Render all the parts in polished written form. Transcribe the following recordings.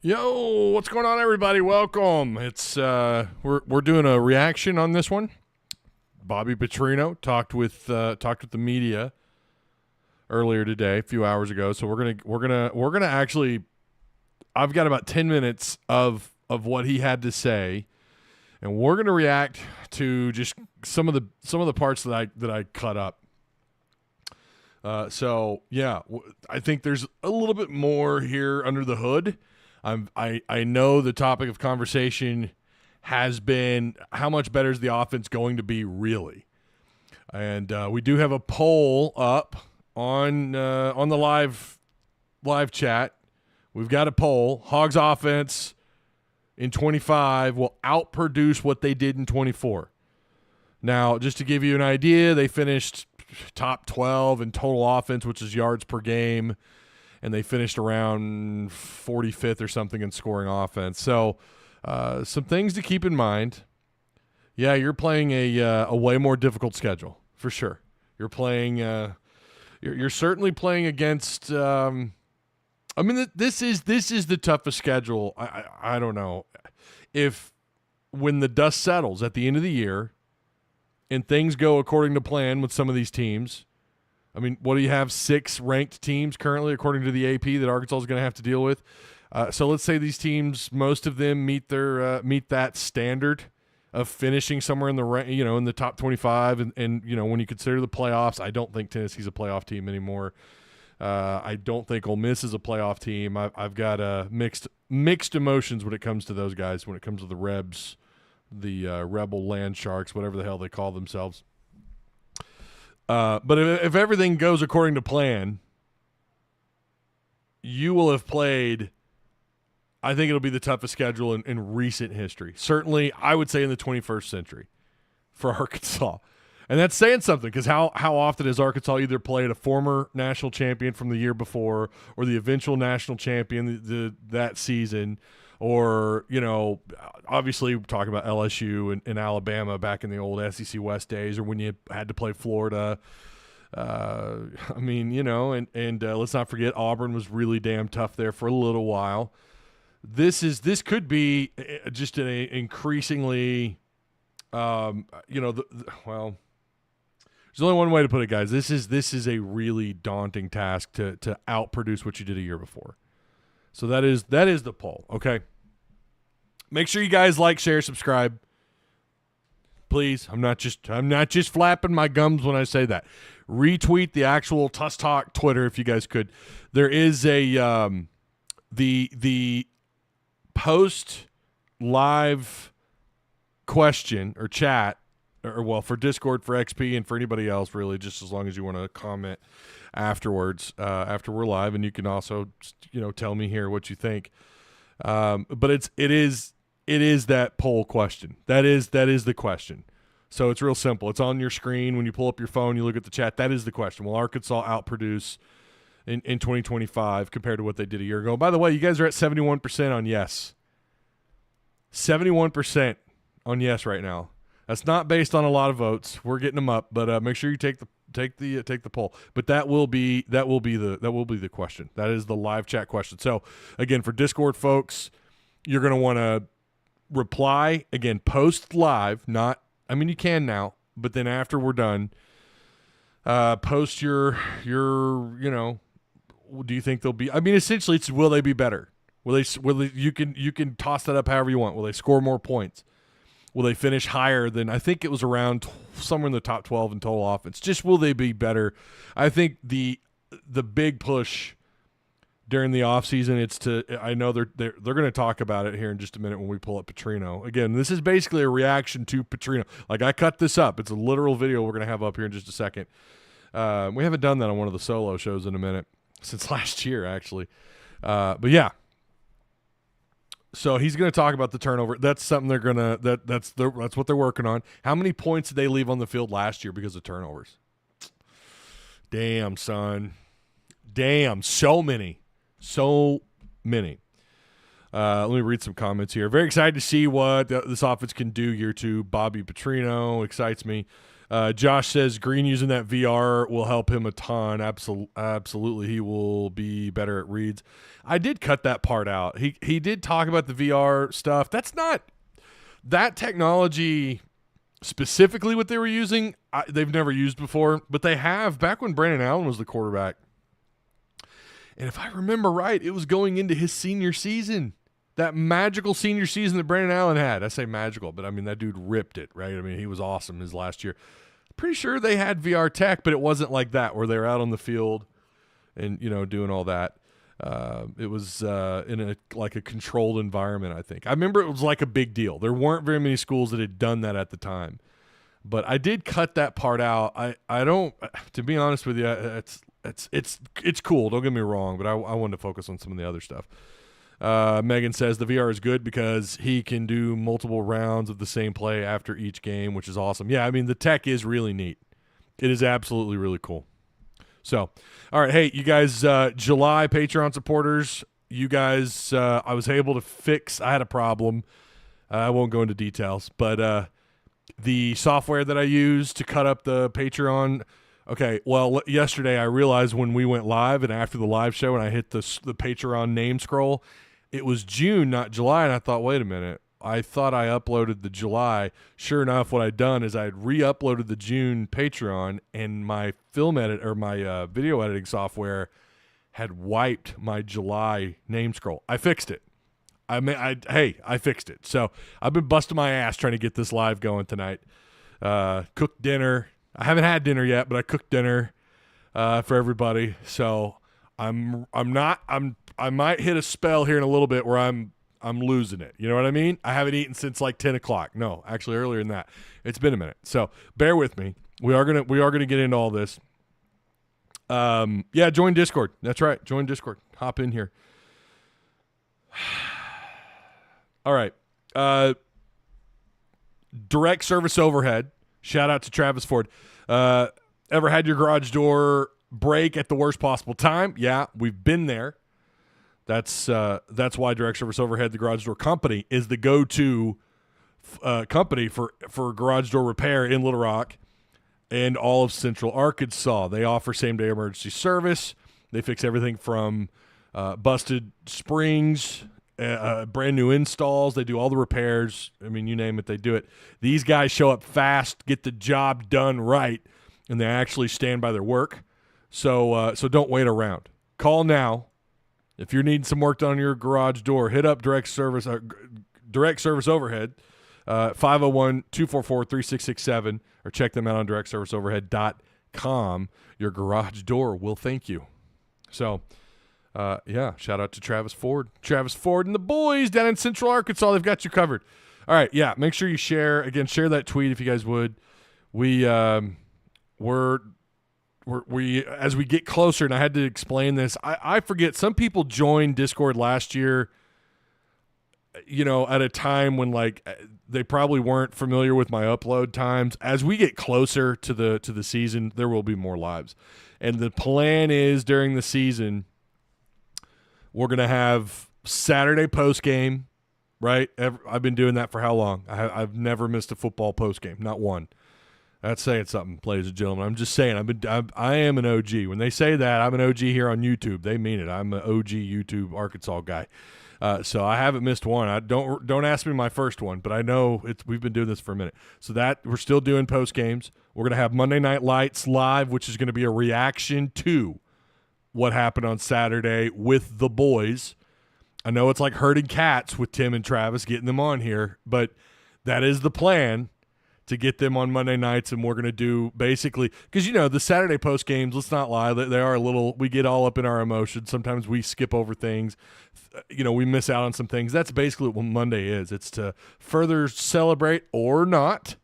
Yo, what's going on, everybody? Welcome. It's we're doing a reaction on this one. Bobby Petrino talked with the media earlier today, a few hours ago. So we're gonna actually. I've got about 10 minutes of what he had to say, and we're gonna react to just some of the parts that I cut up. So yeah, I think there's a little bit more here under the hood. I know the topic of conversation has been how much better is the offense going to be really, and we do have a poll up on the live chat. We've got a poll: Hogs offense in 25 will outproduce what they did in 24. Now, just to give you an idea, they finished top 12 in total offense, which is yards per game. And they finished around 45th or something in scoring offense. So some things to keep in mind. Yeah, you're playing a way more difficult schedule for sure. You're playing. You're certainly playing against. This is the toughest schedule. I don't know if when the dust settles at the end of the year, and things go according to plan with some of these teams. I mean, what do you have? 6 ranked teams currently, according to the AP, that Arkansas is going to have to deal with. So let's say these teams, most of them meet that standard of finishing somewhere in the top 25, and when you consider the playoffs, I don't think Tennessee's a playoff team anymore. I don't think Ole Miss is a playoff team. I've got mixed emotions when it comes to those guys. When it comes to the Rebs, the Rebel Land Sharks, whatever the hell they call themselves. But if everything goes according to plan, you will have played, I think it'll be the toughest schedule in recent history. Certainly, I would say in the 21st century for Arkansas. And that's saying something, because how often has Arkansas either played a former national champion from the year before or the eventual national champion that season, or, obviously we're talking about LSU and Alabama back in the old SEC West days, or when you had to play Florida. Let's not forget Auburn was really damn tough there for a little while. This could be just an increasingly, there's only one way to put it, guys. This is a really daunting task to outproduce what you did a year before. So that is the poll. Okay. Make sure you guys like, share, subscribe. Please. I'm not just flapping my gums when I say that. Retweet the actual Tusk Talk Twitter if you guys could. There is a the post live question or chat, or for Discord, for XP, and for anybody else, really, just as long as you want to comment afterwards, after we're live, and you can also, tell me here what you think. But it is that poll question. That is the question. So it's real simple. It's on your screen when you pull up your phone. You look at the chat. That is the question. Will Arkansas outproduce in 2025 compared to what they did a year ago? By the way, you guys are at 71% on yes. 71% on yes right now. That's not based on a lot of votes. We're getting them up, but make sure you take the poll. But that will be the question. That is the live chat question. So again, for Discord folks, you're going to want to reply again, post live. You can now, but then after we're done, post your do you think they'll be? Essentially, it's will they be better? Will they? You can toss that up however you want. Will they score more points? Will they finish higher than, I think it was around somewhere in the top 12 in total offense? Just will they be better? I think the big push during the offseason, I know they're going to talk about it here in just a minute when we pull up Petrino. Again, this is basically a reaction to Petrino. Like, I cut this up. It's a literal video we're going to have up here in just a second. We haven't done that on one of the solo shows in a minute, since last year, actually. But yeah. So he's going to talk about the turnover. That's something they're going to that's what they're working on. How many points did they leave on the field last year because of turnovers? Damn, son. Damn, so many. So many. Let me read some comments here. Very excited to see what this offense can do year 2. Bobby Petrino excites me. Josh says Green using that VR will help him a ton. Absolutely, he will be better at reads. I did cut that part out. He did talk about the VR stuff. That's not that technology specifically what they were using. They've never used before, but they have back when Brandon Allen was the quarterback. And if I remember right, it was going into his senior season. That magical senior season that Brandon Allen had. I say magical, but I mean, that dude ripped it, right? I mean, he was awesome his last year. Pretty sure they had VR tech, but it wasn't like that where they were out on the field and, doing all that. It was in a controlled environment, I think. I remember it was like a big deal. There weren't very many schools that had done that at the time. But I did cut that part out. I don't, to be honest with you, it's cool. Don't get me wrong, but I wanted to focus on some of the other stuff. Megan says the VR is good because he can do multiple rounds of the same play after each game, which is awesome. Yeah, I mean, the tech is really neat. It is absolutely really cool. So, all right, hey, you guys, July Patreon supporters, you guys, I was able to fix, I had a problem. I won't go into details, but the software that I use to cut up the Patreon, okay, well, yesterday I realized when we went live and after the live show and I hit the Patreon name scroll, it was June, not July, and I thought, wait a minute. I thought I uploaded the July. Sure enough, what I'd done is I had re-uploaded the June Patreon, and my my video editing software had wiped my July name scroll. I fixed it. I fixed it. So I've been busting my ass trying to get this live going tonight. Cooked dinner. I haven't had dinner yet, but I cooked dinner for everybody. So I might hit a spell here in a little bit where I'm losing it. You know what I mean? I haven't eaten since like 10 o'clock. No, actually earlier than that. It's been a minute. So bear with me. We are gonna get into all this. Yeah, join Discord. That's right. Join Discord. Hop in here. All right. Direct service overhead. Shout out to Travis Ford. Ever had your garage door break at the worst possible time? Yeah, we've been there. That's why Direct Service Overhead, the garage door company, is the go-to company for garage door repair in Little Rock and all of Central Arkansas. They offer same-day emergency service. They fix everything from busted springs, brand new installs. They do all the repairs. I mean, you name it, they do it. These guys show up fast, get the job done right, and they actually stand by their work. So don't wait around. Call now. If you're needing some work done on your garage door, hit up Direct Service Overhead, 501-244-3667, or check them out on directserviceoverhead.com. Your garage door will thank you. So, yeah, shout out to Travis Ford. Travis Ford and the boys down in Central Arkansas, they've got you covered. All right, yeah, make sure you share. Again, share that tweet if you guys would. We as we get closer, and I had to explain this, I forget, some people joined Discord last year, at a time when like they probably weren't familiar with my upload times. As we get closer to the season, there will be more lives. And the plan is during the season, we're going to have Saturday post game, right? I've been doing that for how long? I've never missed a football post game, not one. That's saying something, ladies and gentlemen. I'm just saying, I am an OG. When they say that, I'm an OG here on YouTube. They mean it. I'm an OG YouTube Arkansas guy. So I haven't missed one. Don't ask me my first one, but I know we've been doing this for a minute. So that we're still doing post games. We're going to have Monday Night Lights live, which is going to be a reaction to what happened on Saturday with the boys. I know it's like herding cats with Tim and Travis, getting them on here, but that is the plan, to get them on Monday nights. And we're going to do basically, because the Saturday post games, let's not lie, they are a little, we get all up in our emotions. Sometimes we skip over things, we miss out on some things. That's basically what Monday is. It's to further celebrate or not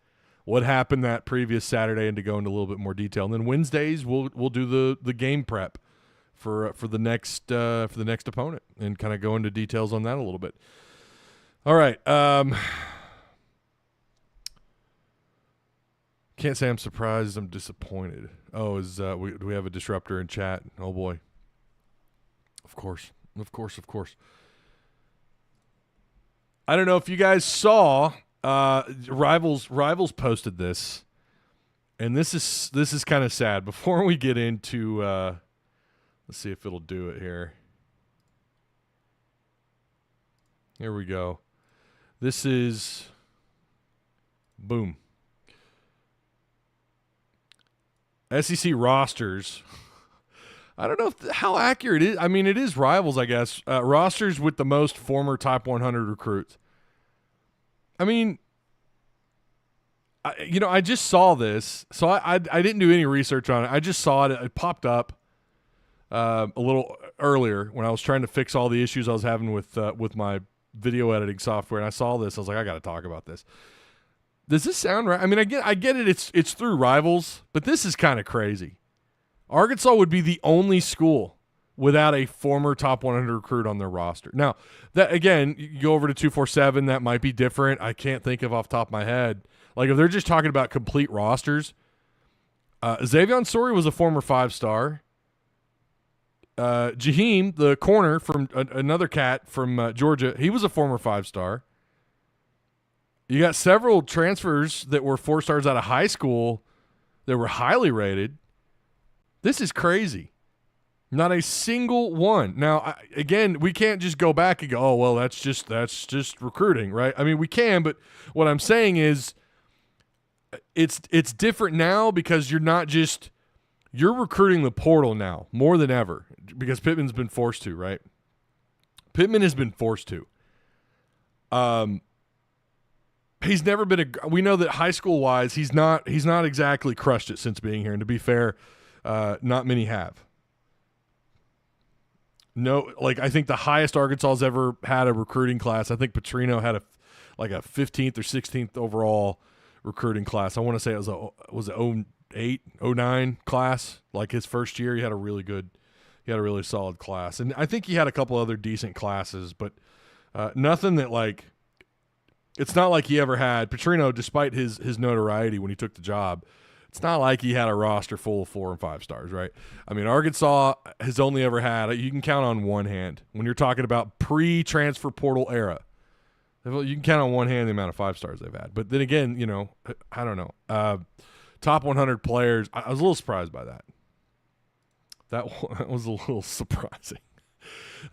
what happened that previous Saturday and to go into a little bit more detail. And then Wednesdays we'll do the game prep for the next opponent and kind of go into details on that a little bit. All right. Can't say I'm surprised. I'm disappointed. Oh, do we have a disruptor in chat? Oh boy. Of course. I don't know if you guys saw. Rivals posted this. And this is kind of sad. Before we get into, let's see if it'll do it here. Here we go. This is, boom. SEC rosters. I don't know how accurate it is. I mean, it is Rivals, I guess. Rosters with the most former top 100 recruits. I mean, I just saw this, so I didn't do any research on it. I just saw it. It popped up a little earlier when I was trying to fix all the issues I was having with my video editing software, and I saw this. I was like, I got to talk about this. Does this sound right? I mean, I get it. It's through Rivals, but this is kind of crazy. Arkansas would be the only school without a former top 100 recruit on their roster. Now, that again, you go over to 247, that might be different. I can't think of off the top of my head. Like if they're just talking about complete rosters, Xavion Story was a former 5-star. Jaheim, the corner from another cat from Georgia, he was a former 5-star. You got several transfers that were 4-stars out of high school that were highly rated. This is crazy. Not a single one. Now, again, we can't just go back and go, oh, well, that's just recruiting, right? I mean, we can, but what I'm saying is it's different now because you're recruiting the portal now more than ever because Pittman's been forced to, right? Pittman has been forced to. He's never been we know that high school wise, he's not exactly crushed it since being here. And to be fair, not many have. No, like I think the highest Arkansas's ever had a recruiting class. I think Petrino had a 15th or 16th overall recruiting class. I want to say it was an 08, 09 class. Like his first year, he had a really solid class. And I think he had a couple other decent classes, but nothing that like, it's not like he ever had Petrino, despite his notoriety when he took the job. It's not like he had a roster full of 4 and 5 stars, right? I mean, Arkansas has only ever had, you can count on one hand when you're talking about pre-transfer portal era. You can count on one hand the amount of 5 stars they've had. But then again, I don't know. Top 100 players, I was a little surprised by that. That was a little surprising.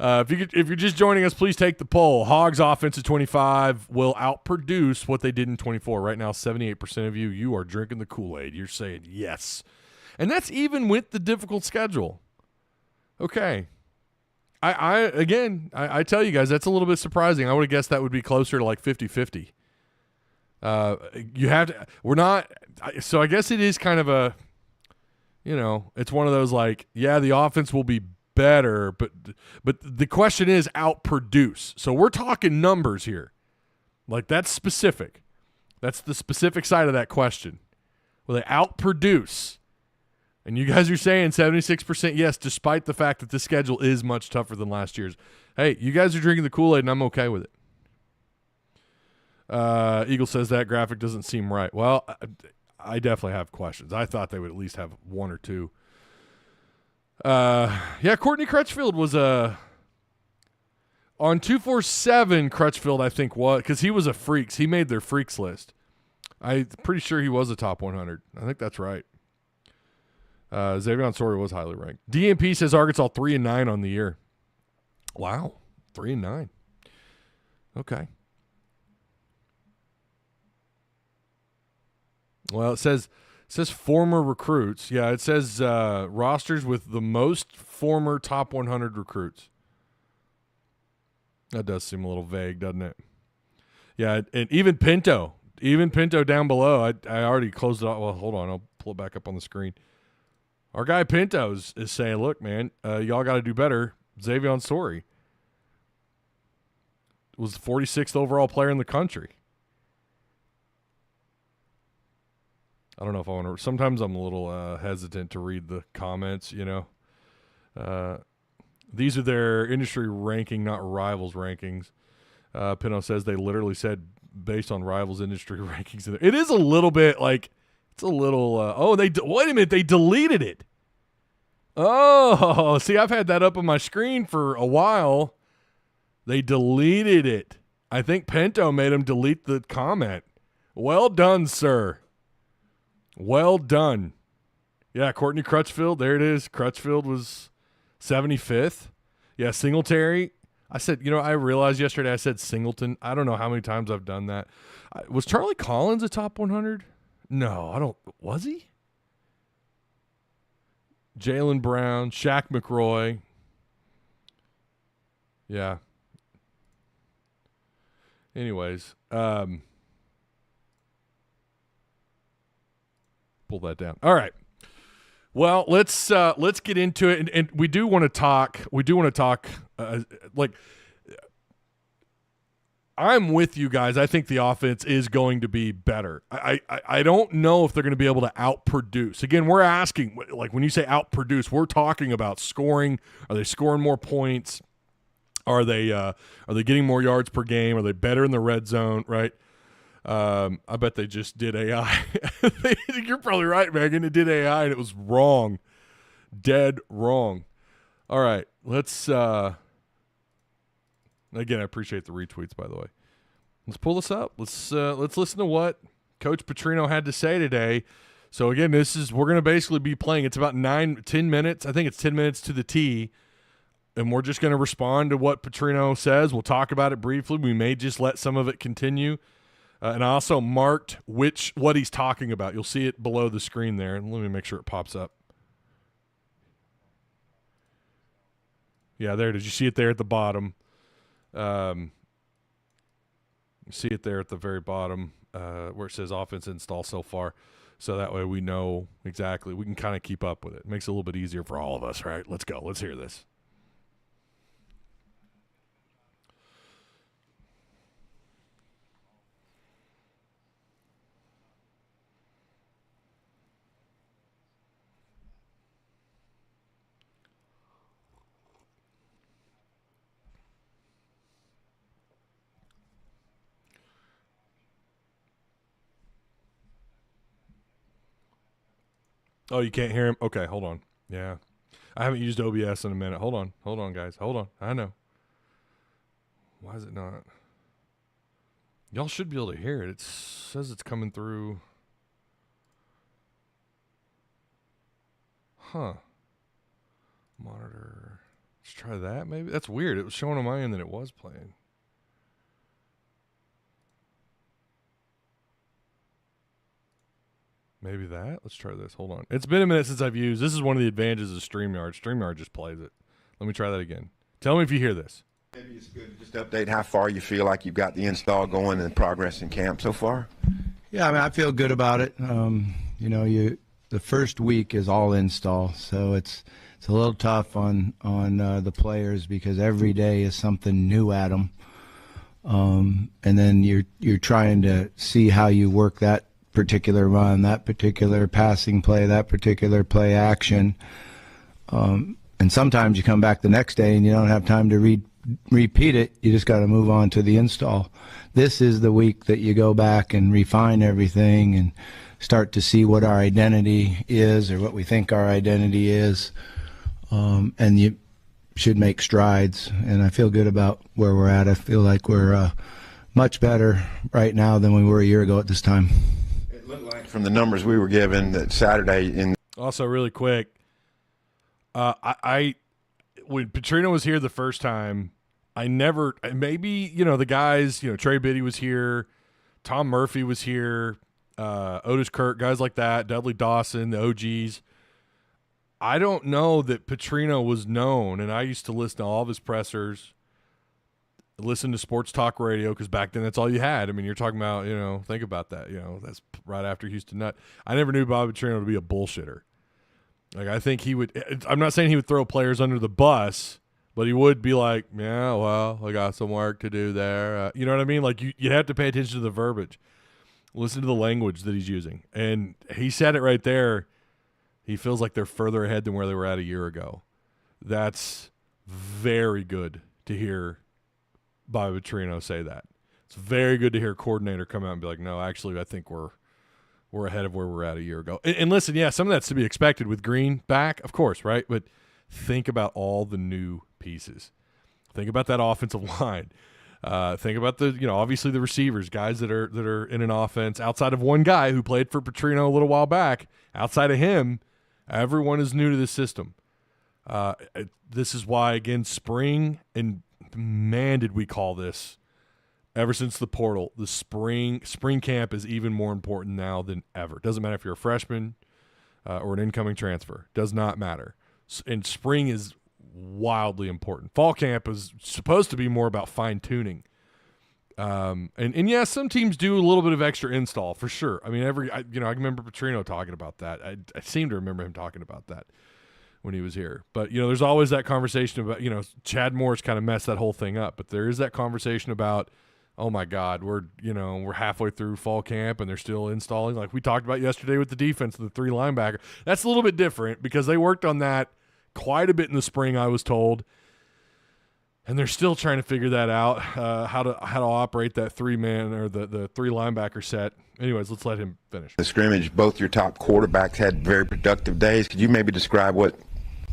If you're just joining us, please take the poll. Hogs offense at 25 will outproduce what they did in 24. Right now, 78% of you are drinking the Kool-Aid. You're saying yes. And that's even with the difficult schedule. Okay. I tell you guys, that's a little bit surprising. I would have guessed that would be closer to like 50-50. You have to, we're not, so I guess it is kind of a, it's one of those like, yeah, the offense will be better, but the question is outproduce. So we're talking numbers here. Like that's specific. That's the specific side of that question. Will they outproduce? And you guys are saying 76% yes, despite the fact that the schedule is much tougher than last year's. Hey, you guys are drinking the Kool-Aid, and I'm okay with it. Eagle says that graphic doesn't seem right. Well, I definitely have questions. I thought they would at least have one or two. Yeah, Courtney Crutchfield was on 247. Crutchfield, I think, was because he was a freaks. He made their freaks list. I'm pretty sure he was a top 100. I think that's right. Xavion Sawyer was highly ranked. DMP says Arkansas 3-9 on the year. Wow, 3-9. Okay. Well, it says former recruits. Yeah, it says rosters with the most former top 100 recruits. That does seem a little vague, doesn't it? Yeah, and even Pinto down below. I already closed it off. Well, hold on. I'll pull it back up on the screen. Our guy Pinto is saying, look, man, y'all got to do better. Xavion Story was the 46th overall player in the country. I don't know if I want to. Sometimes I'm a little hesitant to read the comments, These are their industry ranking, not Rivals rankings. Pinto says they literally said based on Rivals industry rankings. It is a little bit like, it's a little, wait a minute, they deleted it. Oh, see, I've had that up on my screen for a while. They deleted it. I think Pinto made him delete the comment. Well done, sir. Well done. Yeah, Courtney Crutchfield. There it is. Crutchfield was 75th. Yeah, Singletary. I said, I realized yesterday I said Singleton. I don't know how many times I've done that. Was Charlie Collins a top 100? No, I don't. Was he? Jaylen Brown, Shaq McRoy. Yeah. Anyways, pull that down. All right. Well, let's get into it, and we do want to talk. I'm with you guys. I think the offense is going to be better. I don't know if they're going to be able to outproduce. Again, we're asking, like, when you say outproduce, we're talking about scoring. Are they scoring more points? Are they getting more yards per game? Are they better in the red zone? Right. I bet they just did AI. You're probably right, Megan. It did AI and it was wrong. Dead wrong. All right. Let's again, I appreciate the retweets, by the way. Let's pull this up. Let's listen to what Coach Petrino had to say today. So again, we're going to basically be playing. It's about 10 minutes. I think it's 10 minutes to the T. And we're just going to respond to what Petrino says. We'll talk about it briefly. We may just let some of it continue. And I also marked what he's talking about. You'll see it below the screen there. And let me make sure it pops up. Yeah, there. Did you see it there at the bottom? You see it there at the very bottom where it says offense install so far. So that way we know exactly. We can kind of keep up with it. Makes it a little bit easier for all of us, right? Let's go. Let's hear this. Oh, you can't hear him? Okay, hold on. Yeah. I haven't used OBS in a minute. Hold on, guys. Hold on. I know. Why is it not? Y'all should be able to hear it. It says it's coming through. Huh. Monitor. Let's try that maybe. That's weird. It was showing on my end that it was playing. Maybe that. Let's try this. Hold on. It's been a minute since I've used. This is one of the advantages of StreamYard. StreamYard just plays it. Let me try that again. Tell me if you hear this. Maybe it's good to just update how far you feel like you've got the install going and progress in camp so far. Yeah, I feel good about it. The first week is all install, so it's a little tough on the players because every day is something new at them, and then you're trying to see how you work that particular run, that particular passing play, that particular play action. And sometimes you come back the next day and you don't have time to repeat it. You just got to move on to the install. This is the week that you go back and refine everything and start to see what our identity is or what we think our identity is. And you should make strides. And I feel good about where we're at. I feel like we're much better right now than we were a year ago at this time. From the numbers we were given that Saturday Also really quick, I when Petrino was here the first time, the guys, Trey Biddy was here, Tom Murphy was here, Otis Kirk, guys like that, Dudley Dawson, the OGs. I don't know that Petrino was known, and I used to listen to all of his pressers, listen to sports talk radio, because back then that's all you had. I mean, you're talking about, think about that. That's right after Houston Nutt. I never knew Bobby Petrino to be a bullshitter. Like, I think he would – I'm not saying he would throw players under the bus, but he would be like, yeah, well, I got some work to do there. You know what I mean? Like, you'd have to pay attention to the verbiage. Listen to the language that he's using. And he said it right there. He feels like they're further ahead than where they were at a year ago. That's very good to hear Bobby Petrino say that. It's very good to hear a coordinator come out and be like, no, actually, I think we're ahead of where we're at a year ago. And listen, yeah, some of that's to be expected with Green back, of course, right? But think about all the new pieces. Think about that offensive line. Think about obviously the receivers, guys that are in an offense outside of one guy who played for Petrino a little while back. Outside of him, everyone is new to the system. This is why, again, spring, and man, did we call this ever since the portal. The spring camp is even more important now than ever. Doesn't matter if you're a freshman or an incoming transfer. Does not matter. And spring is wildly important. Fall camp is supposed to be more about fine-tuning. And yeah, some teams do a little bit of extra install for sure. I mean, I remember Petrino talking about that. I seem to remember him talking about that when he was here. But, there's always that conversation about, Chad Morris kind of messed that whole thing up. But there is that conversation about, oh my God, we're halfway through fall camp and they're still installing. Like we talked about yesterday with the defense and the 3 linebacker. That's a little bit different because they worked on that quite a bit in the spring, I was told. And they're still trying to figure that out, how to operate that 3-man or the 3 linebacker set. Anyways, let's let him finish. The scrimmage, both your top quarterbacks had very productive days. Could you maybe describe what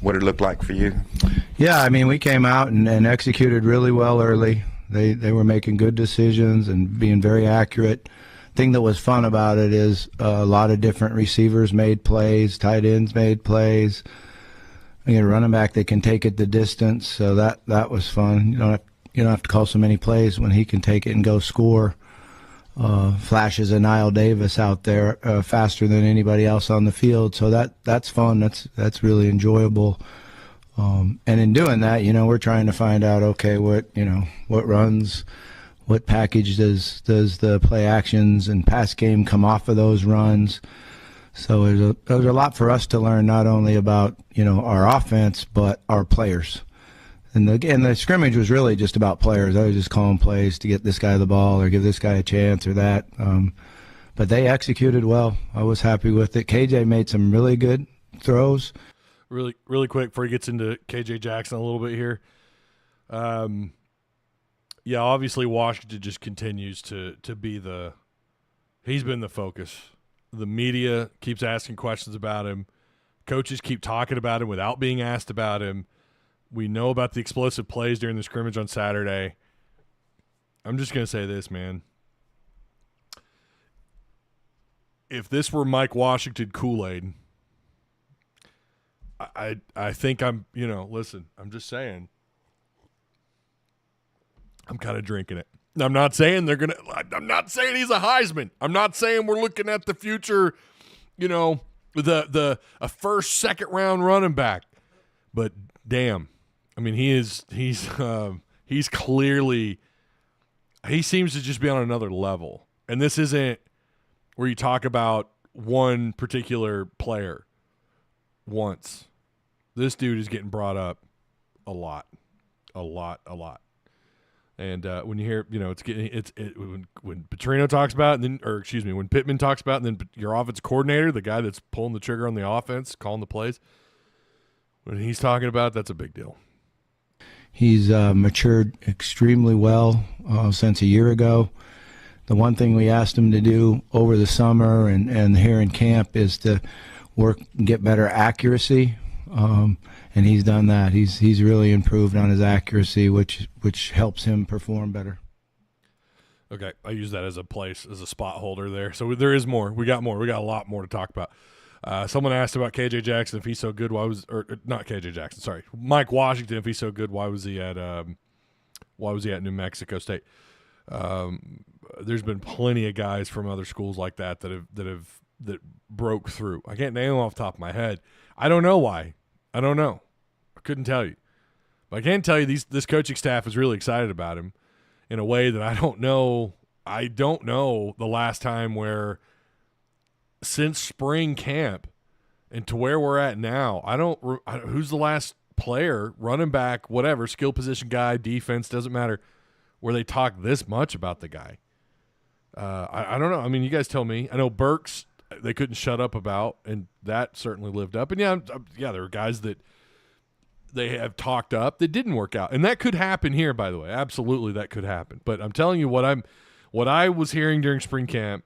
it looked like for you? Yeah, I mean, we came out and executed really well early. They were making good decisions and being very accurate. Thing that was fun about it is a lot of different receivers made plays, tight ends made plays. You get a running back that can take it the distance, so that was fun. You don't have to call so many plays when he can take it and go score. Flashes a Niall Davis out there faster than anybody else on the field, so that's fun. That's really enjoyable. And in doing that, we're trying to find out, okay, what runs, what package does the play actions and pass game come off of those runs. So there's a lot for us to learn, not only about our offense but our players. And the scrimmage was really just about players. I was just calling plays to get this guy the ball or give this guy a chance or that. But they executed well. I was happy with it. KJ made some really good throws. Really, really quick before he gets into KJ Jackson a little bit here. Yeah, obviously Washington just continues to be he's been the focus. The media keeps asking questions about him. Coaches keep talking about him without being asked about him. We know about the explosive plays during the scrimmage on Saturday. I'm just going to say this, man. If this were Mike Washington Kool-Aid, I think listen, I'm just saying. I'm kind of drinking it. I'm not saying I'm not saying he's a Heisman. I'm not saying we're looking at the future, a first, second round running back. But damn, I mean, he's clearly, he seems to just be on another level. And this isn't where you talk about one particular player once. This dude is getting brought up a lot. And when you hear, when Petrino talks about it, when Pittman talks about it, and then your offense coordinator, the guy that's pulling the trigger on the offense, calling the plays, when he's talking about it, that's a big deal. He's matured extremely well since a year ago. The one thing we asked him to do over the summer and here in camp is to work and get better accuracy. And he's done that. He's really improved on his accuracy, which helps him perform better. Okay, I use that as a spot holder there. So there is more. We got more. We got a lot more to talk about. Someone asked about KJ Jackson if he's so good. Not KJ Jackson? Sorry, Mike Washington. If he's so good, why was he at New Mexico State? There's been plenty of guys from other schools like that broke through. I can't name them off the top of my head. I don't know why. I don't know. I couldn't tell you. But I can tell you this coaching staff is really excited about him in a way that I don't know. I don't know the last time where since spring camp and to where we're at now, who's the last player, running back, whatever, skill position guy, defense, doesn't matter, where they talk this much about the guy. I don't know. I mean, you guys tell me. I know Burks, they couldn't shut up about, and that certainly lived up. And yeah, there were guys that they have talked up that didn't work out, and that could happen here. By the way, absolutely, that could happen. But I'm telling you what I was hearing during spring camp,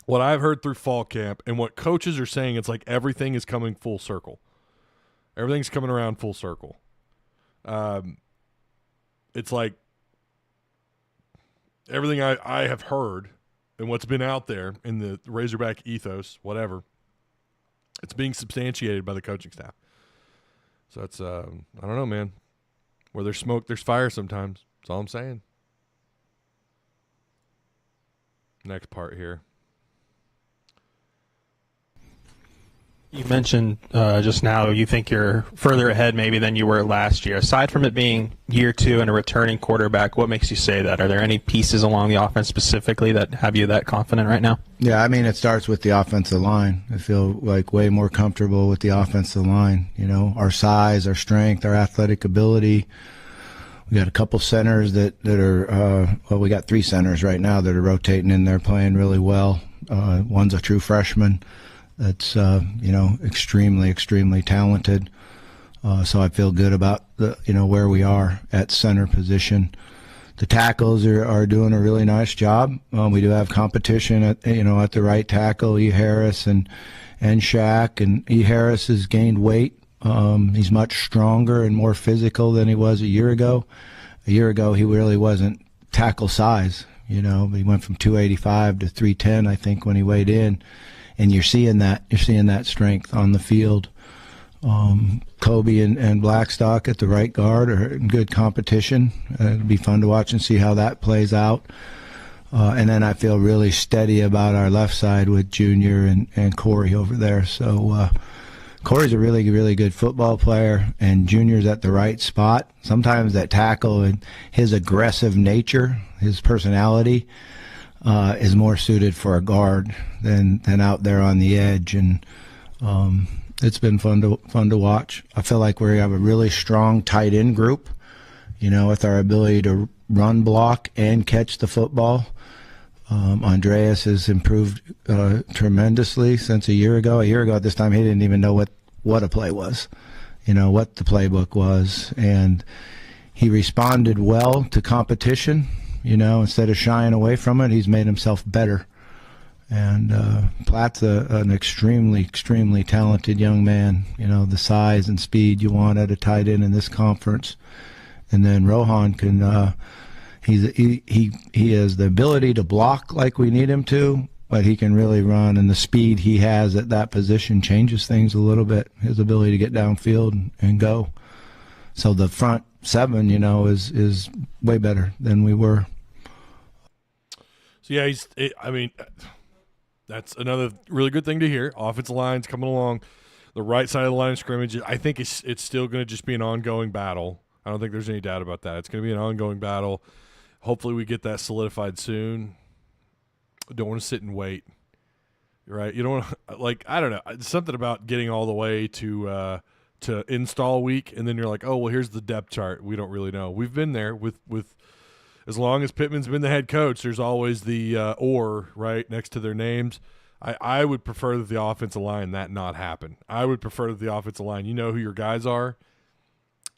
what I've heard through fall camp, and what coaches are saying. It's like everything is coming full circle. Everything's coming around full circle. It's like everything I have heard and what's been out there in the Razorback ethos, whatever, it's being substantiated by the coaching staff. So it's I don't know, man. Where there's smoke, there's fire sometimes. That's all I'm saying. Next part here. You mentioned just now you think you're further ahead maybe than you were last year. Aside from it being year 2 and a returning quarterback, what makes you say that? Are there any pieces along the offense specifically that have you that confident right now? Yeah, I mean, it starts with the offensive line. I feel like way more comfortable with the offensive line. You know, our size, our strength, our athletic ability. We got a couple centers that are, we got 3 centers right now that are rotating in there playing really well. One's a true freshman that's, extremely, extremely talented. So I feel good about where we are at center position. The tackles are doing a really nice job. We do have competition at the right tackle, E. Harris and Shaq. And E. Harris has gained weight. He's much stronger and more physical than he was a year ago. A year ago, he really wasn't tackle size. He went from 285 to 310, I think, when he weighed in. And you're seeing that strength on the field. Kobe and Blackstock at the right guard are in good competition. It'll be fun to watch and see how that plays out. And then I feel really steady about our left side with Junior and Corey over there. So Corey's a really, really good football player, and Junior's at the right spot. Sometimes that tackle and his aggressive nature, his personality, is more suited for a guard than out there on the edge, and it's been fun to watch. I feel like we have a really strong tight end group, with our ability to run block and catch the football. Andreas has improved tremendously since a year ago. A year ago at this time, he didn't even know what a play was, what the playbook was, and he responded well to competition. Instead of shying away from it, he's made himself better. And Platt's an extremely, extremely talented young man. The size and speed you want at a tight end in this conference. And then Rohan can he has the ability to block like we need him to, but he can really run, and the speed he has at that position changes things a little bit. His ability to get downfield and go. So the front 7, is way better than we were. So yeah, that's another really good thing to hear. Offensive line's coming along. The right side of the line of scrimmage, I think it's still going to just be an ongoing battle. I don't think there's any doubt about that. It's going to be an ongoing battle. Hopefully we get that solidified soon. Don't want to sit and wait, right? You don't want to, I don't know. It's something about getting all the way to install week, and then you're like, oh, well, here's the depth chart. We don't really know. We've been there with as long as Pittman's been the head coach, there's always the or, right, next to their names. I would prefer that the offensive line that not happen. I would prefer that the offensive line, you know who your guys are,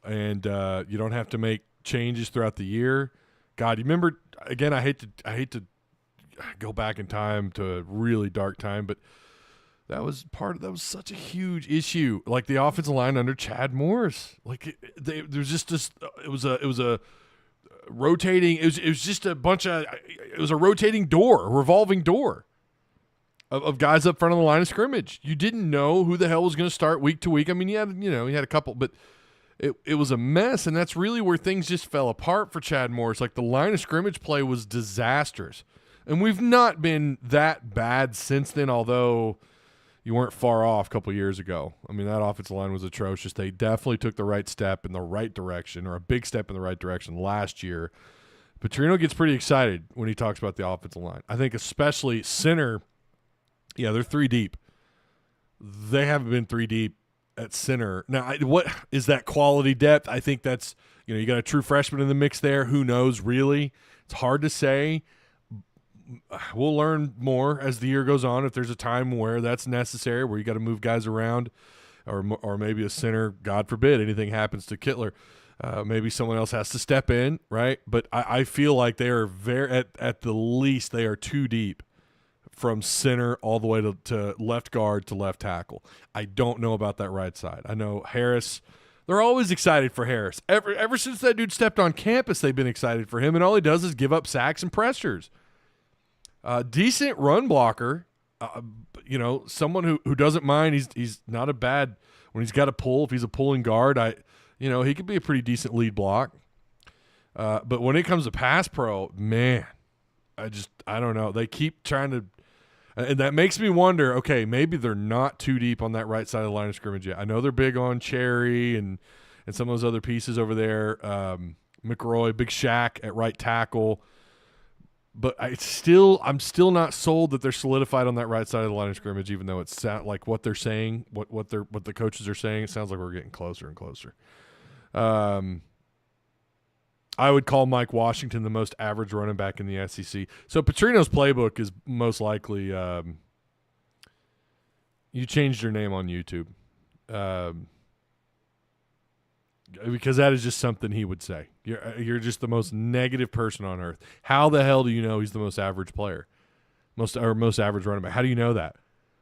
and you don't have to make changes throughout the year. God, you remember, again, I hate to go back in time to a really dark time, but that was such a huge issue. Like the offensive line under Chad Morris, there was just this. It was a rotating. It was just a bunch of. It was a rotating door, a revolving door of guys up front of the line of scrimmage. You didn't know who the hell was going to start week to week. I mean, you had a couple, but it was a mess, and that's really where things just fell apart for Chad Morris. Like the line of scrimmage play was disastrous, and we've not been that bad since then. Although you weren't far off a couple years ago. I mean, that offensive line was atrocious. They definitely took the right step in the right direction, or a big step in the right direction last year. Petrino gets pretty excited when he talks about the offensive line. I think especially center, yeah, they're 3 deep. They haven't been 3 deep at center. Now, what is that quality depth? I think that's, you got a true freshman in the mix there. Who knows, really? It's hard to say. We'll learn more as the year goes on if there's a time where that's necessary, where you got to move guys around, or maybe a center, God forbid, anything happens to Kittler. Maybe someone else has to step in, right? But I feel like they are at the least, they are 2 deep from center all the way to left guard to left tackle. I don't know about that right side. I know Harris, They're always excited for Harris. Ever since that dude stepped on campus, they've been excited for him, and all he does is give up sacks and pressures. Decent run blocker. Someone who doesn't mind. He's not a bad when he's got a pull. If he's a pulling guard, he could be a pretty decent lead block. But when it comes to pass pro, man, I don't know. They keep trying to, and that makes me wonder. Okay, maybe they're not too deep on that right side of the line of scrimmage yet. I know they're big on Cherry and some of those other pieces over there. McRoy, Big Shaq at right tackle. But I'm still not sold that they're solidified on that right side of the line of scrimmage, even though it's like what they're saying, what the coaches are saying. It sounds like we're getting closer and closer. I would call Mike Washington the most average running back in the SEC. So Petrino's playbook is most likely you changed your name on YouTube. Because that is just something he would say. You're just the most negative person on earth. How the hell do you know he's the most average player? Most average running back. How do you know that?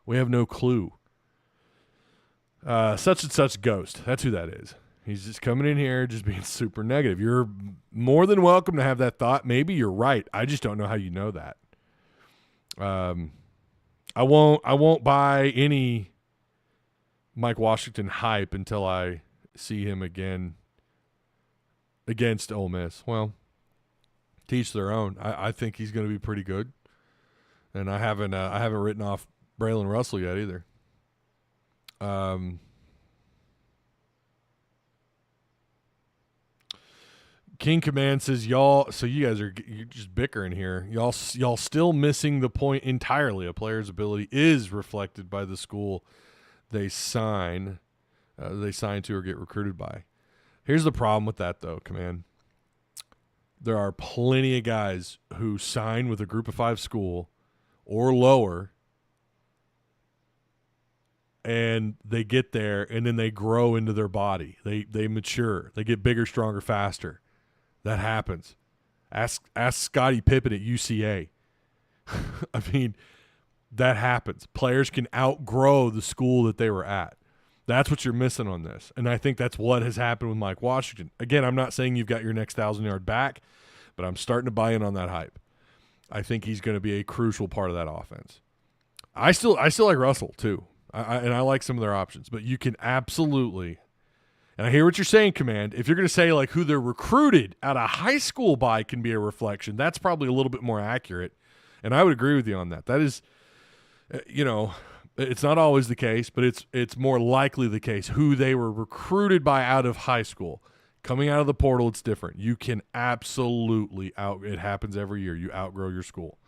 We have no clue. Such and such ghost. That's who that is. He's just coming in here just being super negative. You're more than welcome to have that thought. Maybe you're right. I just don't know how you know that. I won't buy any Mike Washington hype until I see him again against Ole Miss. Well, teach their own. I think he's going to be pretty good, and I haven't written off Braylon Russell yet either. King Command says y'all. So you're just bickering here. Y'all still missing the point entirely. A player's ability is reflected by the school they sign to or get recruited by. Here's the problem with that, though, Command. There are plenty of guys who sign with a Group of 5 school or lower, and they get there, and then they grow into their body. They mature. They get bigger, stronger, faster. That happens. Ask Scottie Pippen at UCA. I mean, that happens. Players can outgrow the school that they were at. That's what you're missing on this. And I think that's what has happened with Mike Washington. Again, I'm not saying you've got your next 1,000-yard back, but I'm starting to buy in on that hype. I think he's going to be a crucial part of that offense. I still like Russell too. I like some of their options, but you can absolutely, and I hear what you're saying, Command. If you're going to say like who they're recruited out of high school by can be a reflection, that's probably a little bit more accurate. And I would agree with you on that. That is, it's not always the case, but it's more likely the case. Who they were recruited by out of high school. Coming out of the portal, it's different. You can absolutely it happens every year. You outgrow your school.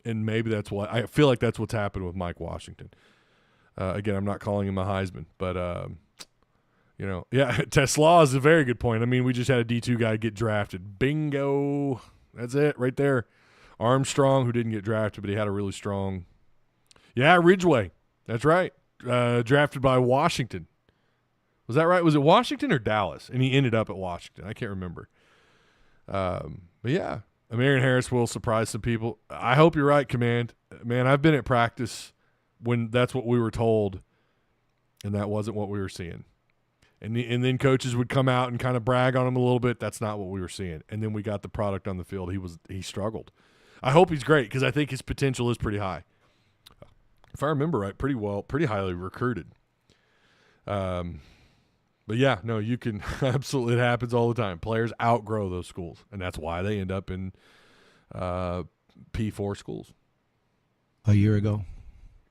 And maybe that's what, I feel like that's what's happened with Mike Washington. Again, I'm not calling him a Heisman, but, Tesla is a very good point. I mean, we just had a D2 guy get drafted. Bingo. That's it right there. Armstrong, who didn't get drafted, but he had a really strong. Yeah, Ridgeway. That's right. Drafted by Washington. Was that right? Was it Washington or Dallas? And he ended up at Washington. I can't remember. But yeah, Marion Harris will surprise some people. I hope you're right, Command. Man, I've been at practice when that's what we were told, and that wasn't what we were seeing. And then coaches would come out and kind of brag on him a little bit. That's not what we were seeing. And then we got the product on the field. He struggled. I hope he's great because I think his potential is pretty high. If I remember right, pretty highly recruited. But yeah, no, you can absolutely. It happens all the time. Players outgrow those schools, and that's why they end up in P4 schools. A year ago,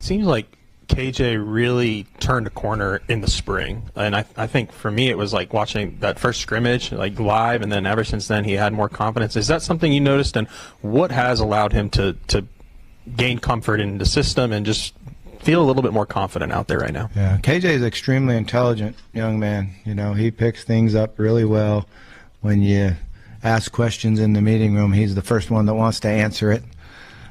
seems like KJ really turned a corner in the spring, and I think for me it was like watching that first scrimmage like live, and then ever since then he had more confidence. Is that something you noticed, and what has allowed him to gain comfort in the system and just feel a little bit more confident out there right now? Yeah, KJ is an extremely intelligent young man. He picks things up really well. When you ask questions in the meeting room, he's the first one that wants to answer it.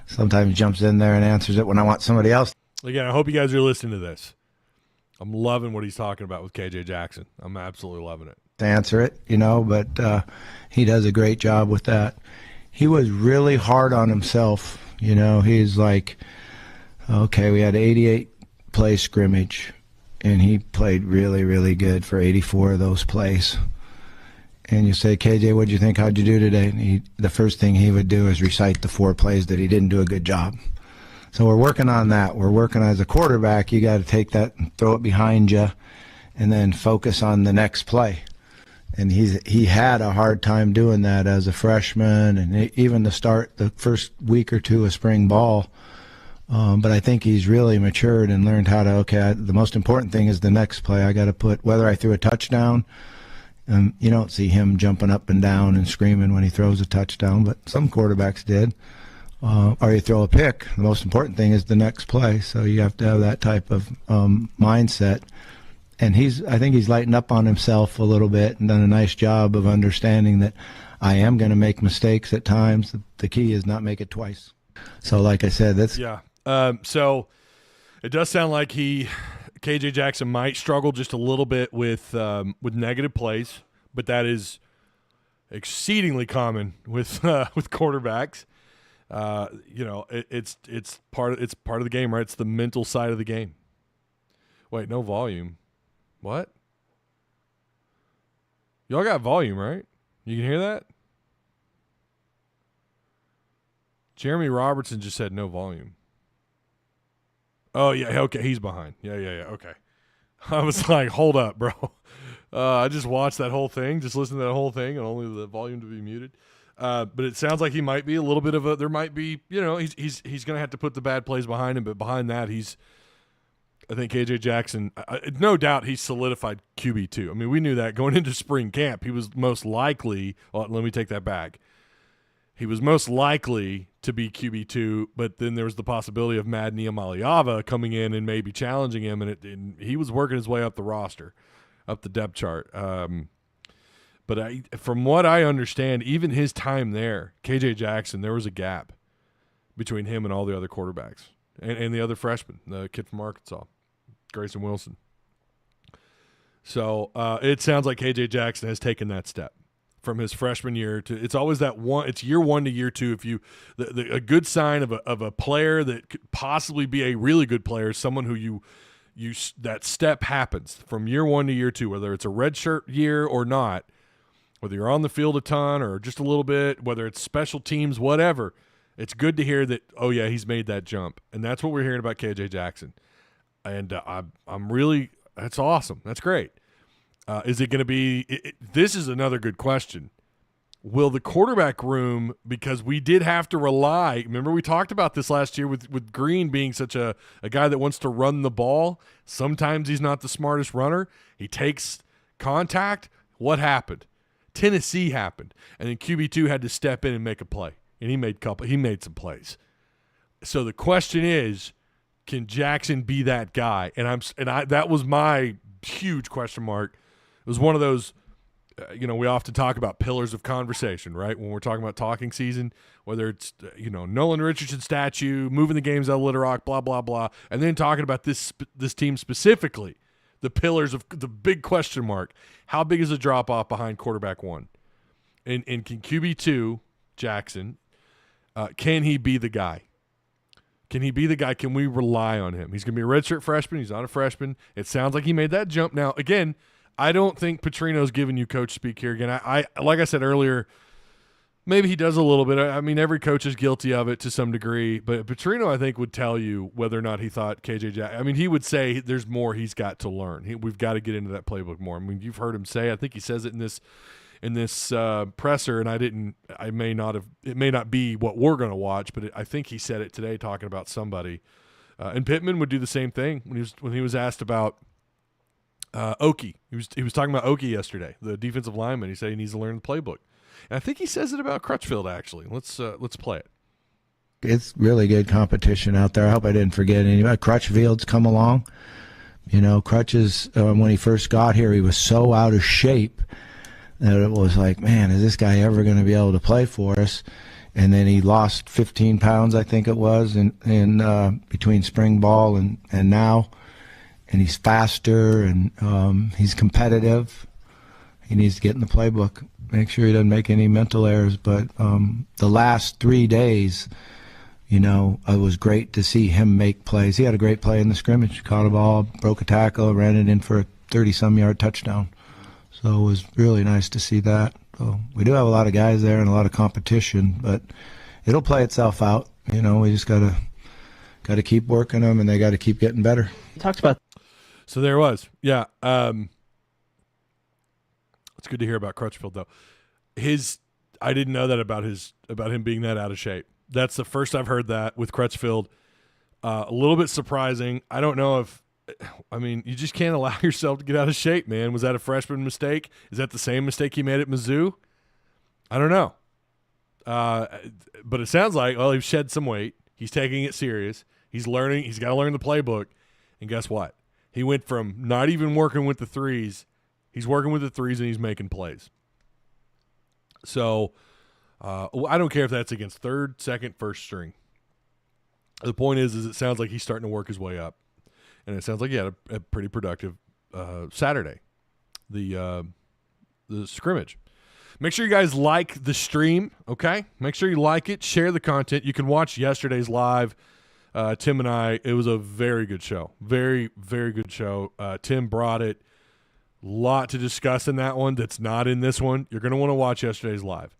Sometimes jumps in there and answers it when I want somebody else. Again, I hope you guys are listening to this. I'm loving what he's talking about with KJ Jackson. I'm absolutely loving it. To answer it, but he does a great job with that. He was really hard on himself. He's like, okay, we had 88 play scrimmage. and he played really, really good for 84 of those plays. And you say, KJ, what'd you think? How'd you do today? And the first thing he would do is recite the 4 plays that he didn't do a good job. So we're working on that. We're working as a quarterback. You got to take that and throw it behind you and then focus on the next play. And he had a hard time doing that as a freshman and even to start the first week or two of spring ball. But I think he's really matured and learned how to, the most important thing is the next play. I got to put, whether I threw a touchdown, you don't see him jumping up and down and screaming when he throws a touchdown, but some quarterbacks did. Or you throw a pick. The most important thing is the next play. So you have to have that type of mindset. And I think he's lightened up on himself a little bit and done a nice job of understanding that I am going to make mistakes at times. The key is not make it twice. So like I said, that's so it does sound like KJ Jackson might struggle just a little bit with negative plays, but that is exceedingly common with quarterbacks. It's part of the game, right? It's the mental side of the game. Wait, no volume. What? Y'all got volume, right? You can hear that? Jeremy Robertson just said no volume. Oh, yeah, okay, he's behind. Yeah, okay. I was like, hold up, bro. I just watched that whole thing, just listened to that whole thing, and only the volume to be muted. But it sounds like he might be a little bit of there might be, he's going to have to put the bad plays behind him, but behind that, I think KJ Jackson, no doubt he's solidified QB2. I mean, we knew that going into spring camp. He was most likely, let me take that back. He was most likely to be QB2, but then there was the possibility of Mad Niamaliava coming in and maybe challenging him, and he was working his way up the roster, up the depth chart. But from what I understand, even his time there, KJ Jackson, there was a gap between him and all the other quarterbacks and the other freshmen, the kid from Arkansas, Grayson Wilson. So it sounds like KJ Jackson has taken that step from his freshman year to. It's always that one. It's year 1 to year 2. If you a good sign of a player that could possibly be a really good player is someone who you that step happens from year 1 to year 2, whether it's a redshirt year or not. Whether you're on the field a ton or just a little bit, whether it's special teams, whatever, it's good to hear that, oh, yeah, he's made that jump. And that's what we're hearing about KJ Jackson. And I'm really – that's awesome. That's great. Is it going to be this is another good question. Will the quarterback room – because we did have to rely – remember we talked about this last year with Green being such a guy that wants to run the ball. Sometimes he's not the smartest runner. He takes contact. What happened? Tennessee happened, and then QB2 had to step in and make a play, and he made some plays. So the question is, can Jackson be that guy? And that was my huge question mark. It was one of those, we often talk about pillars of conversation, right? When we're talking about talking season, whether it's Nolan Richardson statue, moving the games out of Little Rock, blah blah blah, and then talking about this team specifically. The pillars of the big question mark. How big is the drop off behind quarterback 1? And can QB2 Jackson, can he be the guy? Can he be the guy? Can we rely on him? He's going to be a redshirt freshman. He's not a freshman. It sounds like he made that jump. Now, again, I don't think Petrino's giving you coach speak here. Again, I like I said earlier, maybe he does a little bit. I mean, every coach is guilty of it to some degree. But Petrino, I think, would tell you whether or not he thought KJ Jackson. I mean, he would say there's more he's got to learn. We've got to get into that playbook more. I mean, you've heard him say. I think he says it in this presser, and it may not be what we're going to watch, but I think he said it today talking about somebody. And Pittman would do the same thing when he was asked about Okie. He was talking about Okie yesterday, the defensive lineman. He said he needs to learn the playbook. And I think he says it about Crutchfield, actually. Let's play it. It's really good competition out there. I hope I didn't forget anybody. Crutchfield's come along. Crutches, when he first got here, he was so out of shape that it was like, man, is this guy ever going to be able to play for us? And then he lost 15 pounds, I think it was, in between spring ball and now. And he's faster, and he's competitive. He needs to get in the playbook. Make sure he doesn't make any mental errors. But the last 3 days, it was great to see him make plays. He had a great play in the scrimmage, caught a ball, broke a tackle, ran it in for a 30-some yard touchdown. So it was really nice to see that. So we do have a lot of guys there and a lot of competition, but it'll play itself out. We just got to keep working them, and they got to keep getting better. You talked about. So there was, yeah. It's good to hear about Crutchfield though. I didn't know that about him being that out of shape. That's the first I've heard that with Crutchfield. A little bit surprising. I don't know you just can't allow yourself to get out of shape, man. Was that a freshman mistake? Is that the same mistake he made at Mizzou? I don't know. But it sounds like, well, he's shed some weight. He's taking it serious. He's learning. He's got to learn the playbook. And guess what? He went from not even working with the threes. He's working with the threes and he's making plays. So I don't care if that's against third, second, first string. The point is it sounds like he's starting to work his way up. And it sounds like he had a pretty productive Saturday, the scrimmage. Make sure you guys like the stream, okay? Make sure you like it, share the content. You can watch yesterday's live. Tim and I, it was a very good show. Very, very good show. Tim brought it. A lot to discuss in that one that's not in this one. You're going to want to watch yesterday's live.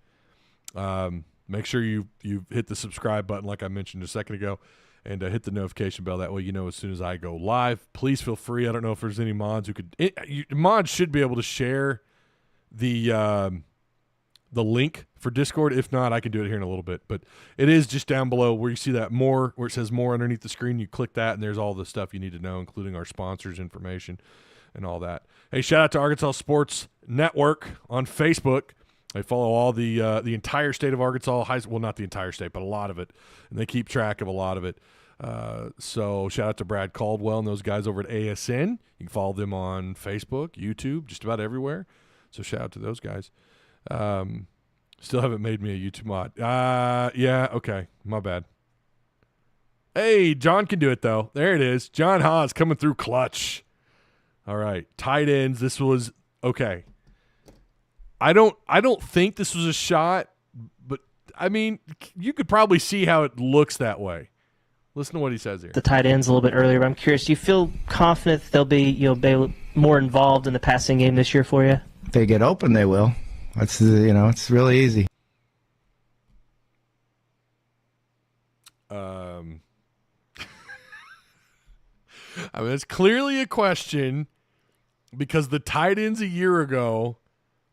Make sure you hit the subscribe button like I mentioned a second ago. And hit the notification bell. That way you know as soon as I go live. Please feel free. I don't know if there's any mods who could mods should be able to share the link for Discord. If not, I can do it here in a little bit. But it is just down below where you see that more, where it says more underneath the screen. You click that, and there's all the stuff you need to know, including our sponsors' information and all that. Hey, shout out to Arkansas Sports Network on Facebook. They follow all the entire state of Arkansas, well, not the entire state, but a lot of it, and they keep track of a lot of it. So shout out to Brad Caldwell and those guys over at ASN. You can follow them on Facebook, YouTube, just about everywhere. So shout out to those guys. Still haven't made me a YouTube mod. Yeah, okay, my bad. Hey, John can do it though. There it is. John Haas coming through clutch. All right, tight ends. This was okay. I don't think this was a shot, but I mean, you could probably see how it looks that way. Listen to what he says here. The tight ends a little bit earlier, but I'm curious, do you feel confident they'll be more involved in the passing game this year for you? If they get open, they will. That's it's really easy. I mean, it's clearly a question because the tight ends a year ago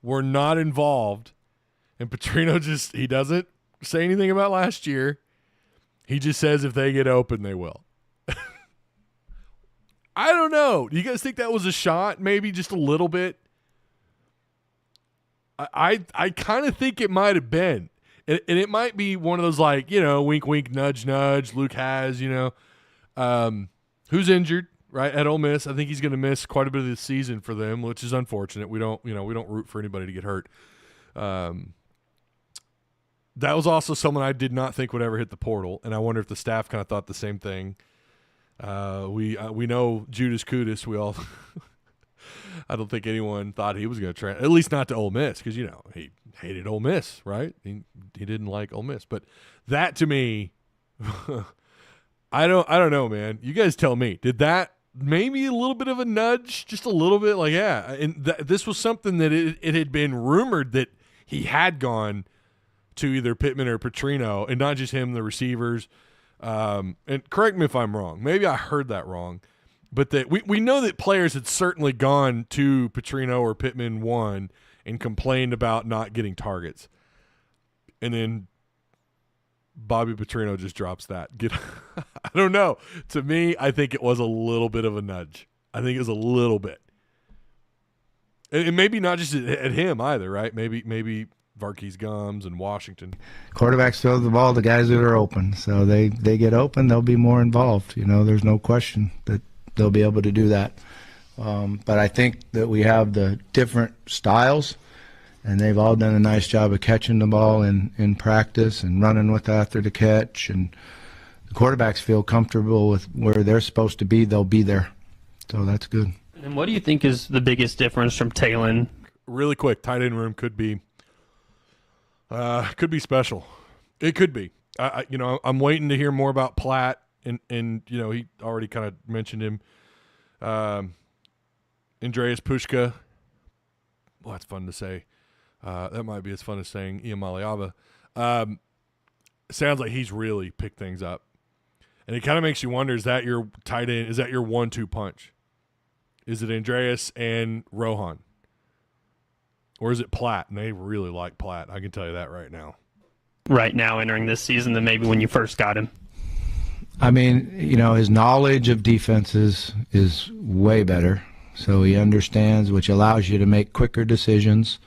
were not involved, and Petrino he doesn't say anything about last year. He just says if they get open, they will. I don't know. Do you guys think that was a shot? Maybe just a little bit? I kind of think it might have been. And it might be one of those wink, wink, nudge, nudge. Luke has, who's injured, right, at Ole Miss. I think he's going to miss quite a bit of the season for them, which is unfortunate. We don't root for anybody to get hurt. That was also someone I did not think would ever hit the portal, and I wonder if the staff kind of thought the same thing. We know Judas Kudus. We all I don't think anyone thought he was going to at least not to Ole Miss, because he hated Ole Miss, right? He didn't like Ole Miss, but that to me, I don't know, man. You guys tell me. Did that maybe a little bit of a nudge, just a little bit, yeah? And this was something that it had been rumored that he had gone to either Pittman or Petrino, and not just him, the receivers. And correct me if I'm wrong. Maybe I heard that wrong. But that we know that players had certainly gone to Petrino or Pittman one and complained about not getting targets. And then Bobby Petrino just drops that. I don't know. To me, I think it was a little bit of a nudge. I think it was a little bit. And maybe not just at him either, right? Maybe Varkey's Gums and Washington. Quarterbacks throw the ball to guys that are open. So they get open, they'll be more involved. There's no question that they'll be able to do that. But I think that we have the different styles, and they've all done a nice job of catching the ball in practice and running with after the catch. And the quarterbacks feel comfortable with where they're supposed to be. They'll be there. So that's good. And what do you think is the biggest difference from Talon? Really quick, tight end room could be special. It could be. I'm waiting to hear more about Platt, and he already kind of mentioned him. Andreas Pushka. Well, that's fun to say. That might be as fun as saying Iamaleava. Sounds like he's really picked things up. And it kind of makes you wonder, is that your tight end? Is that your 1-2 punch? Is it Andreas and Rohan? Or is it Platt? And they really like Platt. I can tell you that right now. Right now entering this season than maybe when you first got him. I mean, his knowledge of defenses is way better. So he understands, which allows you to make quicker decisions.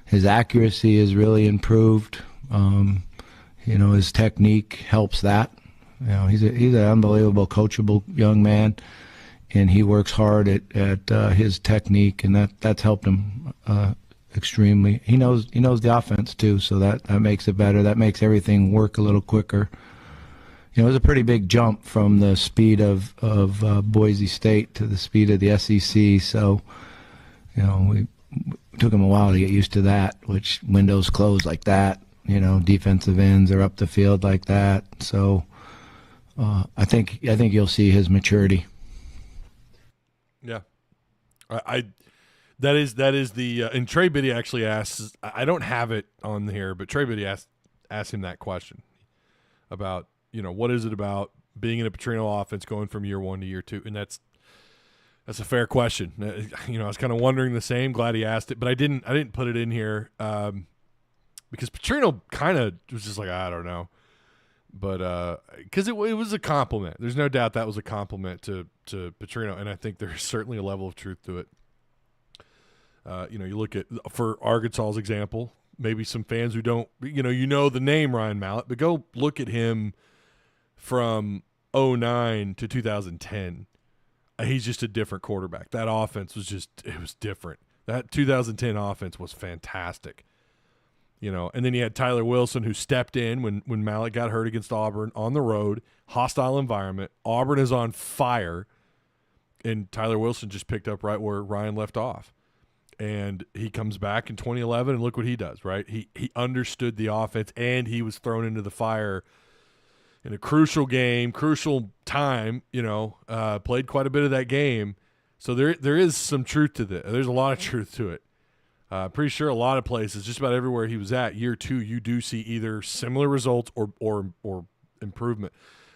His accuracy is really improved. His technique helps that. He's an unbelievable, coachable young man, and he works hard at his technique, and that's helped him extremely. He knows the offense too, so that makes it better. That makes everything work a little quicker. It was a pretty big jump from the speed of Boise State to the speed of the SEC. So, we took him a while to get used to that, which windows close like that. Defensive ends are up the field like that. So, I think you'll see his maturity. Yeah, that is the and Trey Biddy actually asks. I don't have it on here, but Trey Biddy asked him that question about. What is it about being in a Petrino offense going from year 1 to year 2? And that's a fair question. I was kind of wondering the same. Glad he asked it, but I didn't put it in here because Petrino kind of was just like, I don't know. But because it was a compliment. There's no doubt that was a compliment to Petrino, and I think there's certainly a level of truth to it. You look at, for Arkansas's example, maybe some fans who don't, the name Ryan Mallett, but go look at him from 2009 to 2010. He's just a different quarterback. That offense was it was different. That 2010 offense was fantastic. And then you had Tyler Wilson, who stepped in when Mallett got hurt against Auburn on the road, hostile environment. Auburn is on fire, and Tyler Wilson just picked up right where Ryan left off. And he comes back in 2011, and look what he does, right? He understood the offense, and he was thrown into the fire in a crucial game, crucial time, played quite a bit of that game. So there is some truth to this. There's a lot of truth to it. Pretty sure a lot of places, just about everywhere he was at, year 2, you do see either similar results or improvement.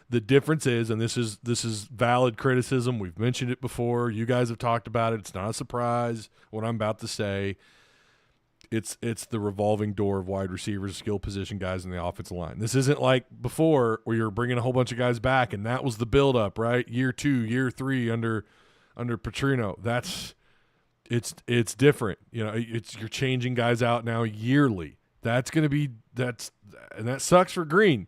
The difference is, and this is valid criticism. We've mentioned it before. You guys have talked about it. It's not a surprise what I'm about to say. It's the revolving door of wide receivers, skill position guys in the offensive line. This isn't like before where you're bringing a whole bunch of guys back, and that was the buildup, right? Year 2, year 3 under Petrino. It's different. You're changing guys out now yearly. And that sucks for Green.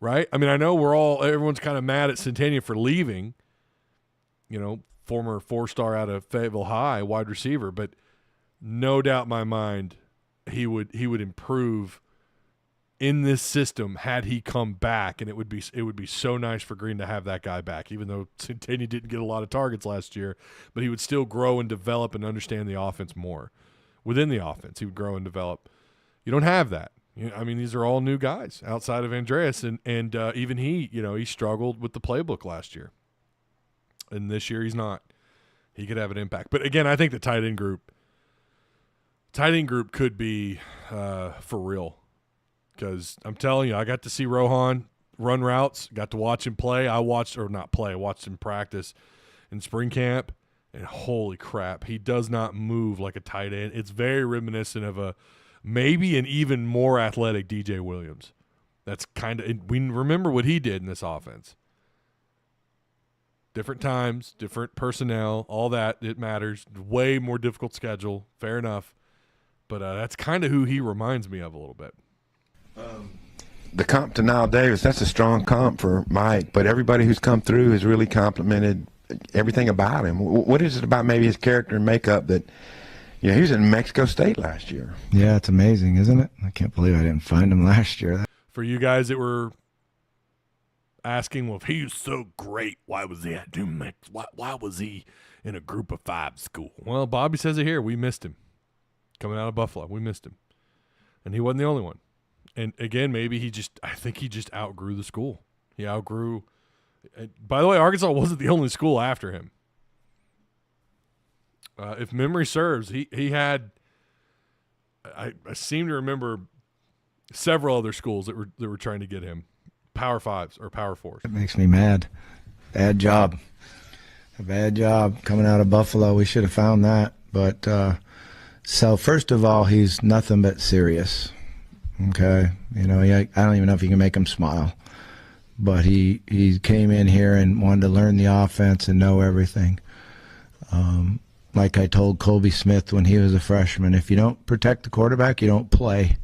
Right? I mean, I know everyone's kind of mad at Centennial for leaving, former 4-star out of Fayetteville High, wide receiver, but no doubt in my mind he would improve in this system had he come back, and it would be so nice for Green to have that guy back, even though Centennial didn't get a lot of targets last year, but he would still grow and develop and understand the offense more. Within the offense, he would grow and develop. You don't have that. I mean, these are all new guys outside of Andreas, and even he struggled with the playbook last year, and this year he's not. He could have an impact, but again, I think the tight end group could be for real, because I'm telling you, I got to see Rohan run routes, got to watch him play. I watched him practice in spring camp, and holy crap, he does not move like a tight end. It's very reminiscent of maybe an even more athletic DJ Williams. That's we remember what he did in this offense. Different times, different personnel, all that, it matters. Way more difficult schedule, fair enough. But that's kind of who he reminds me of a little bit. The comp to Nile Davis, that's a strong comp for Mike, but everybody who's come through has really complimented everything about him. What is it about maybe his character and makeup that he was in Mexico State last year? Yeah, it's amazing, isn't it? I can't believe I didn't find him last year. For you guys that were asking, well, if he was so great, why was he at New Mexico? Why was he in a group of 5 school? Well, Bobby says it here. We missed him. Coming out of Buffalo, we missed him. And he wasn't the only one. And again, I think he just outgrew the school. He outgrew. By the way, Arkansas wasn't the only school after him. If memory serves, he had. I seem to remember several other schools that were trying to get him, Power Fives or Power Fours. It makes me mad. Bad job. A bad job coming out of Buffalo. We should have found that. But so first of all, he's nothing but serious. Okay, I don't even know if you can make him smile. But he came in here and wanted to learn the offense and know everything. Like I told Colby Smith when he was a freshman, if you don't protect the quarterback, you don't play.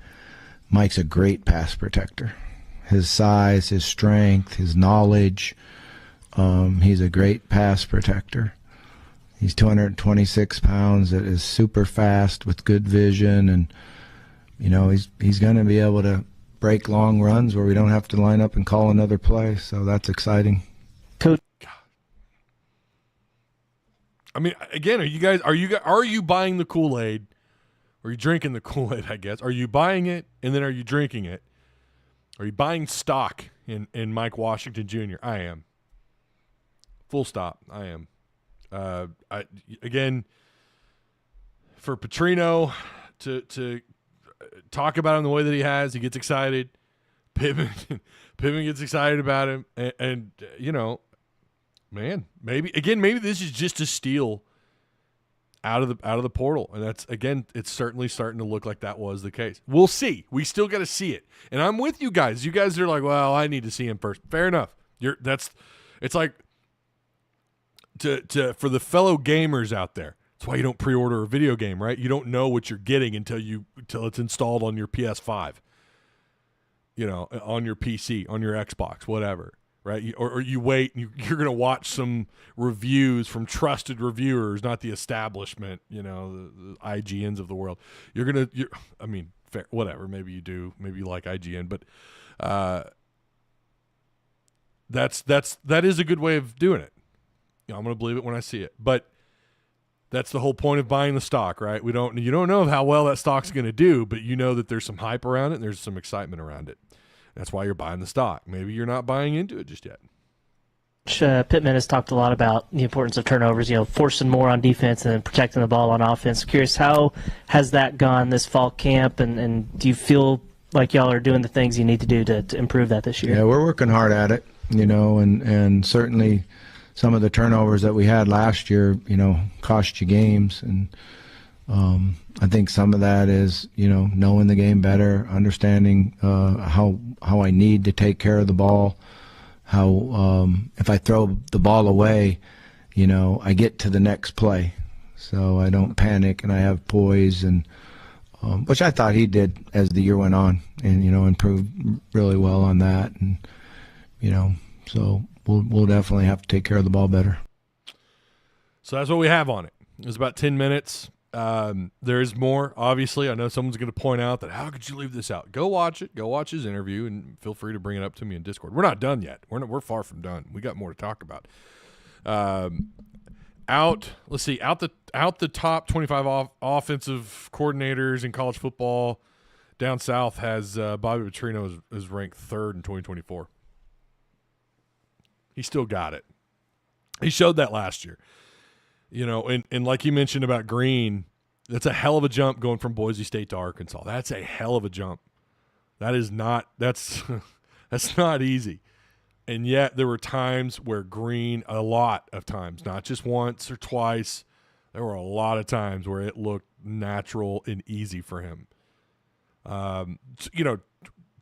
Mike's a great pass protector. His size, his strength, his knowledge, he's a great pass protector. He's 226 pounds, that is super fast with good vision, and he's going to be able to break long runs where we don't have to line up and call another play, so that's exciting. Coach, I mean, again, are you buying the Kool-Aid? Or are you drinking the Kool-Aid, I guess? Are you buying it, and then are you drinking it? Are you buying stock in Mike Washington Jr.? I am. Full stop. I am. Again, for Petrino to talk about him the way that he has, he gets excited. Pittman gets excited about him, and man, maybe this is just a steal out of the portal, and that's, again, it's certainly starting to look like that was the case. We'll see. We still got to see it, and I'm with you guys. You guys are like, well, I need to see him first. Fair enough. It's like for the fellow gamers out there. That's why you don't pre-order a video game, right? You don't know what you're getting until it's installed on your PS5, on your PC, on your Xbox, whatever. Right, or you wait, and you're going to watch some reviews from trusted reviewers, not the establishment, the IGNs of the world. Fair, whatever. Maybe you do. Maybe you like IGN, but that is a good way of doing it. I'm going to believe it when I see it. But that's the whole point of buying the stock, right? You don't know how well that stock's going to do, but you know that there's some hype around it and there's some excitement around it. That's why you're buying the stock. Maybe you're not buying into it just yet. Pittman has talked a lot about the importance of turnovers, forcing more on defense and then protecting the ball on offense. Curious, how has that gone this fall camp, and do you feel like y'all are doing the things you need to do to improve that this year? Yeah, we're working hard at it, and certainly some of the turnovers that we had last year, cost you games, and I think some of that is, knowing the game better, understanding how I need to take care of the ball, how if I throw the ball away, I get to the next play, so I don't panic and I have poise, and which I thought he did as the year went on, and improved really well on that, and so we'll definitely have to take care of the ball better. So that's what we have on it. It was about 10 minutes. There is more, obviously. I know someone's going to point out that, how could you leave this out? Go watch it. Go watch his interview, and feel free to bring it up to me in Discord. We're not done yet. We're far from done. We got more to talk about. Let's see, out the top 25 offensive coordinators in college football down south has Bobby Petrino is ranked third in 2024. He still got it. He showed that last year. And like you mentioned about Green, that's a hell of a jump going from Boise State to Arkansas. That's a hell of a jump. That's not easy. And yet there were times where Green, a lot of times, not just once or twice, there were a lot of times where it looked natural and easy for him.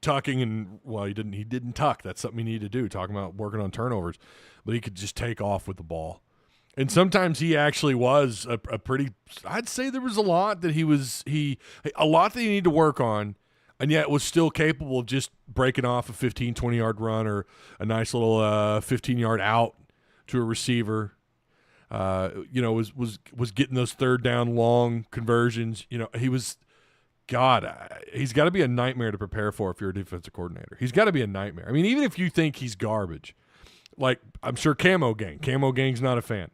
Tucking, and he didn't tuck. That's something he needed to do, talking about working on turnovers, but he could just take off with the ball. And sometimes he actually was a pretty, I'd say there was a lot that he needed to work on, and yet was still capable of just breaking off a 15, 20-yard run or a nice little 15-yard out to a receiver. Was getting those third down long conversions. He's got to be a nightmare to prepare for if you're a defensive coordinator. He's got to be a nightmare. I mean, even if you think he's garbage, like I'm sure Camo Gang's not a fan.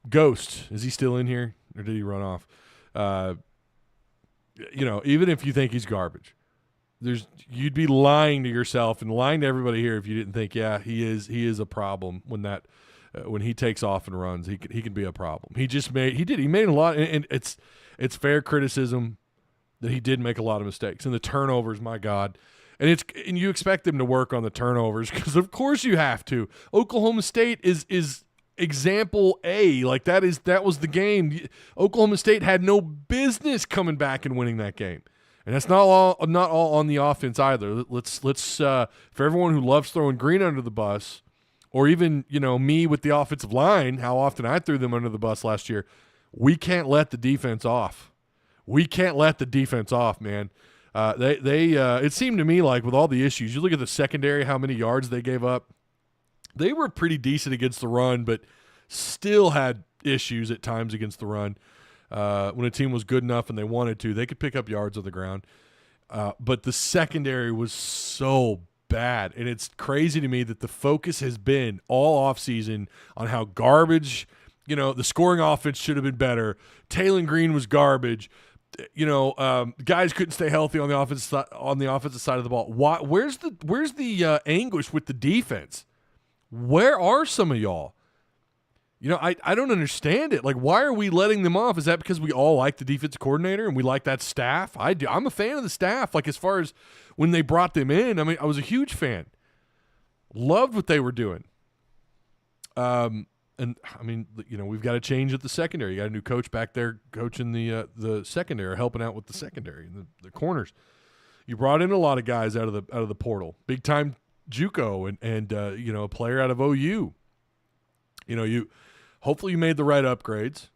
Ghost, is he still in here or did he run off? Even if you think he's garbage, you'd be lying to yourself and lying to everybody here if you didn't think, yeah, he is a problem when he takes off and runs. He can be a problem. He made a lot, and it's fair criticism that he did make a lot of mistakes. And the turnovers, my God. And you expect them to work on the turnovers because of course you have to. Oklahoma State is example A. Like that was the game. Oklahoma State had no business coming back and winning that game. And that's not all on the offense either. Let's for everyone who loves throwing Green under the bus, or even, me with the offensive line, how often I threw them under the bus last year, we can't let the defense off. We can't let the defense off, man. It seemed to me like with all the issues, you look at the secondary, how many yards they gave up. They were pretty decent against the run, but still had issues at times against the run. When a team was good enough and they wanted to, they could pick up yards on the ground. But the secondary was so bad, and it's crazy to me that the focus has been all offseason on how garbage, the scoring offense should have been better. Taylor Green was garbage. Guys couldn't stay healthy on the offensive side of the ball. Why? Where's the anguish with the defense? Where are some of y'all? I don't understand it. Like, why are we letting them off? Is that because we all like the defensive coordinator and we like that staff? I do. I'm a fan of the staff. Like, as far as when they brought them in, I mean, I was a huge fan. Loved what they were doing. And I mean, we've got to change at the secondary. You got a new coach back there coaching the secondary, helping out with the secondary and the corners. You brought in a lot of guys out of the portal, big time JUCO and a player out of OU. Hopefully you made the right upgrades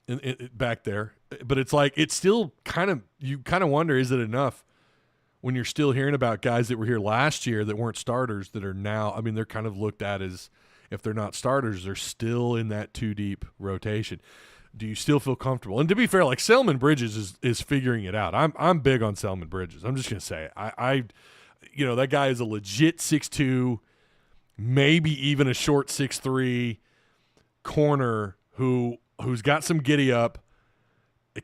in back there, but it's like it's still you kind of wonder, is it enough when you're still hearing about guys that were here last year that weren't starters that are now, I mean, they're kind of looked at as, if they're not starters, they're still in that too deep rotation. Do you still feel comfortable? And to be fair, like Selman Bridges is figuring it out. I'm big on Selman Bridges. I'm just gonna say that guy is a legit 6'2", maybe even a short 6'3" corner who's got some giddy up,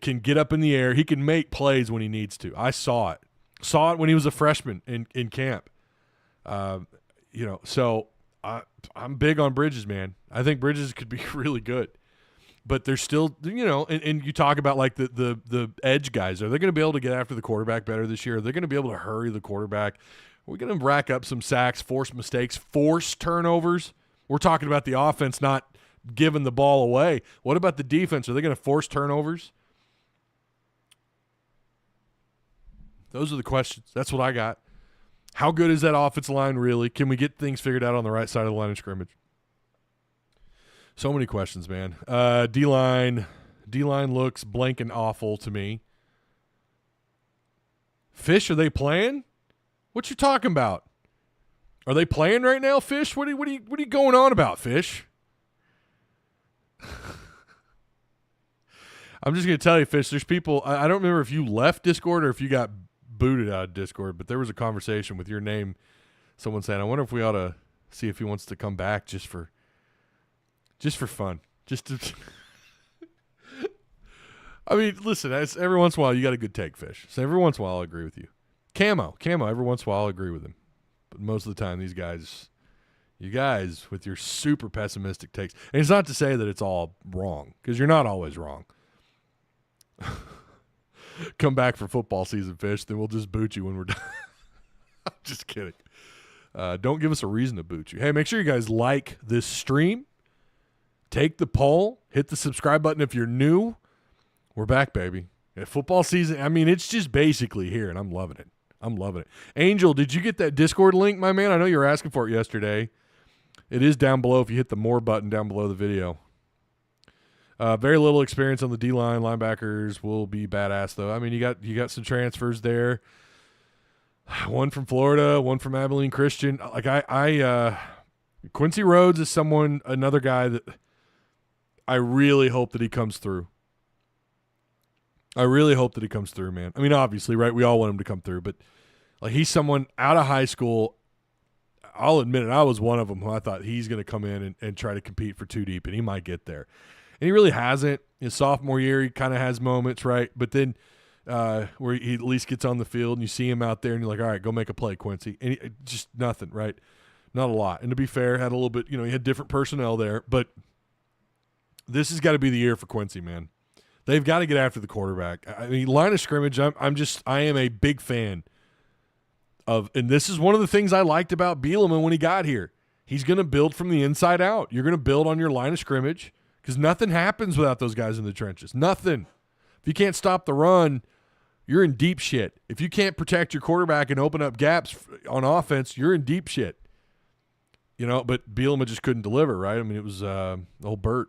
can get up in the air. He can make plays when he needs to. I saw it when he was a freshman in camp. So I'm big on Bridges, man. I think Bridges could be really good. But there's still, and you talk about like the edge guys. Are they going to be able to get after the quarterback better this year? Are they going to be able to hurry the quarterback? Are we going to rack up some sacks, force mistakes, force turnovers? We're talking about the offense not giving the ball away. What about the defense? Are they going to force turnovers? Those are the questions. That's what I got. How good is that offensive line really? Can we get things figured out on the right side of the line of scrimmage? So many questions, man. D-line looks blank and awful to me. Fish, are they playing? What you talking about? Are they playing right now, Fish? What are you going on about, Fish? I'm just going to tell you, Fish, there's people, I don't remember if you left Discord or if you got booted out of Discord, but there was a conversation with your name, someone saying, I wonder if we ought to see if he wants to come back just for fun. Just to I mean, listen, every once in a while you got a good take, Fish. So every once in a while I'll agree with you. Camo, every once in a while I'll agree with him. But most of the time you guys with your super pessimistic takes. And it's not to say that it's all wrong, because you're not always wrong. Come back for football season, Fish, then we'll just boot you when we're done. I'm just kidding. Don't give us a reason to boot you. Hey, make sure you guys like this stream. Take the poll. Hit the subscribe button if you're new. We're back, baby. Football season, I mean, it's just basically here, and I'm loving it. Angel, did you get that Discord link, my man? I know you were asking for it yesterday. It is down below if you hit the more button down below the video. Very little experience on the D-line. Linebackers will be badass, though. I mean, you got some transfers there. One from Florida, one from Abilene Christian. Like Quincy Rhodes is another guy that I really hope that he comes through. Man. I mean, obviously, right? We all want him to come through, but like he's someone out of high school. I'll admit it. I was one of them who I thought he's going to come in and try to compete for two deep, and he might get there. And he really hasn't. His sophomore year, he kind of has moments, right? But then where he at least gets on the field and you see him out there and you're like, all right, go make a play, Quincy. And just nothing, right? Not a lot. And to be fair, had a little bit, he had different personnel there, but this has got to be the year for Quincy, man. They've got to get after the quarterback. I mean, line of scrimmage, I am a big fan of, and this is one of the things I liked about Bielema when he got here. He's going to build from the inside out. You're going to build on your line of scrimmage because nothing happens without those guys in the trenches. Nothing. If you can't stop the run, you're in deep shit. If you can't protect your quarterback and open up gaps on offense, you're in deep shit. But Bielema just couldn't deliver, right? I mean, it was old Bert.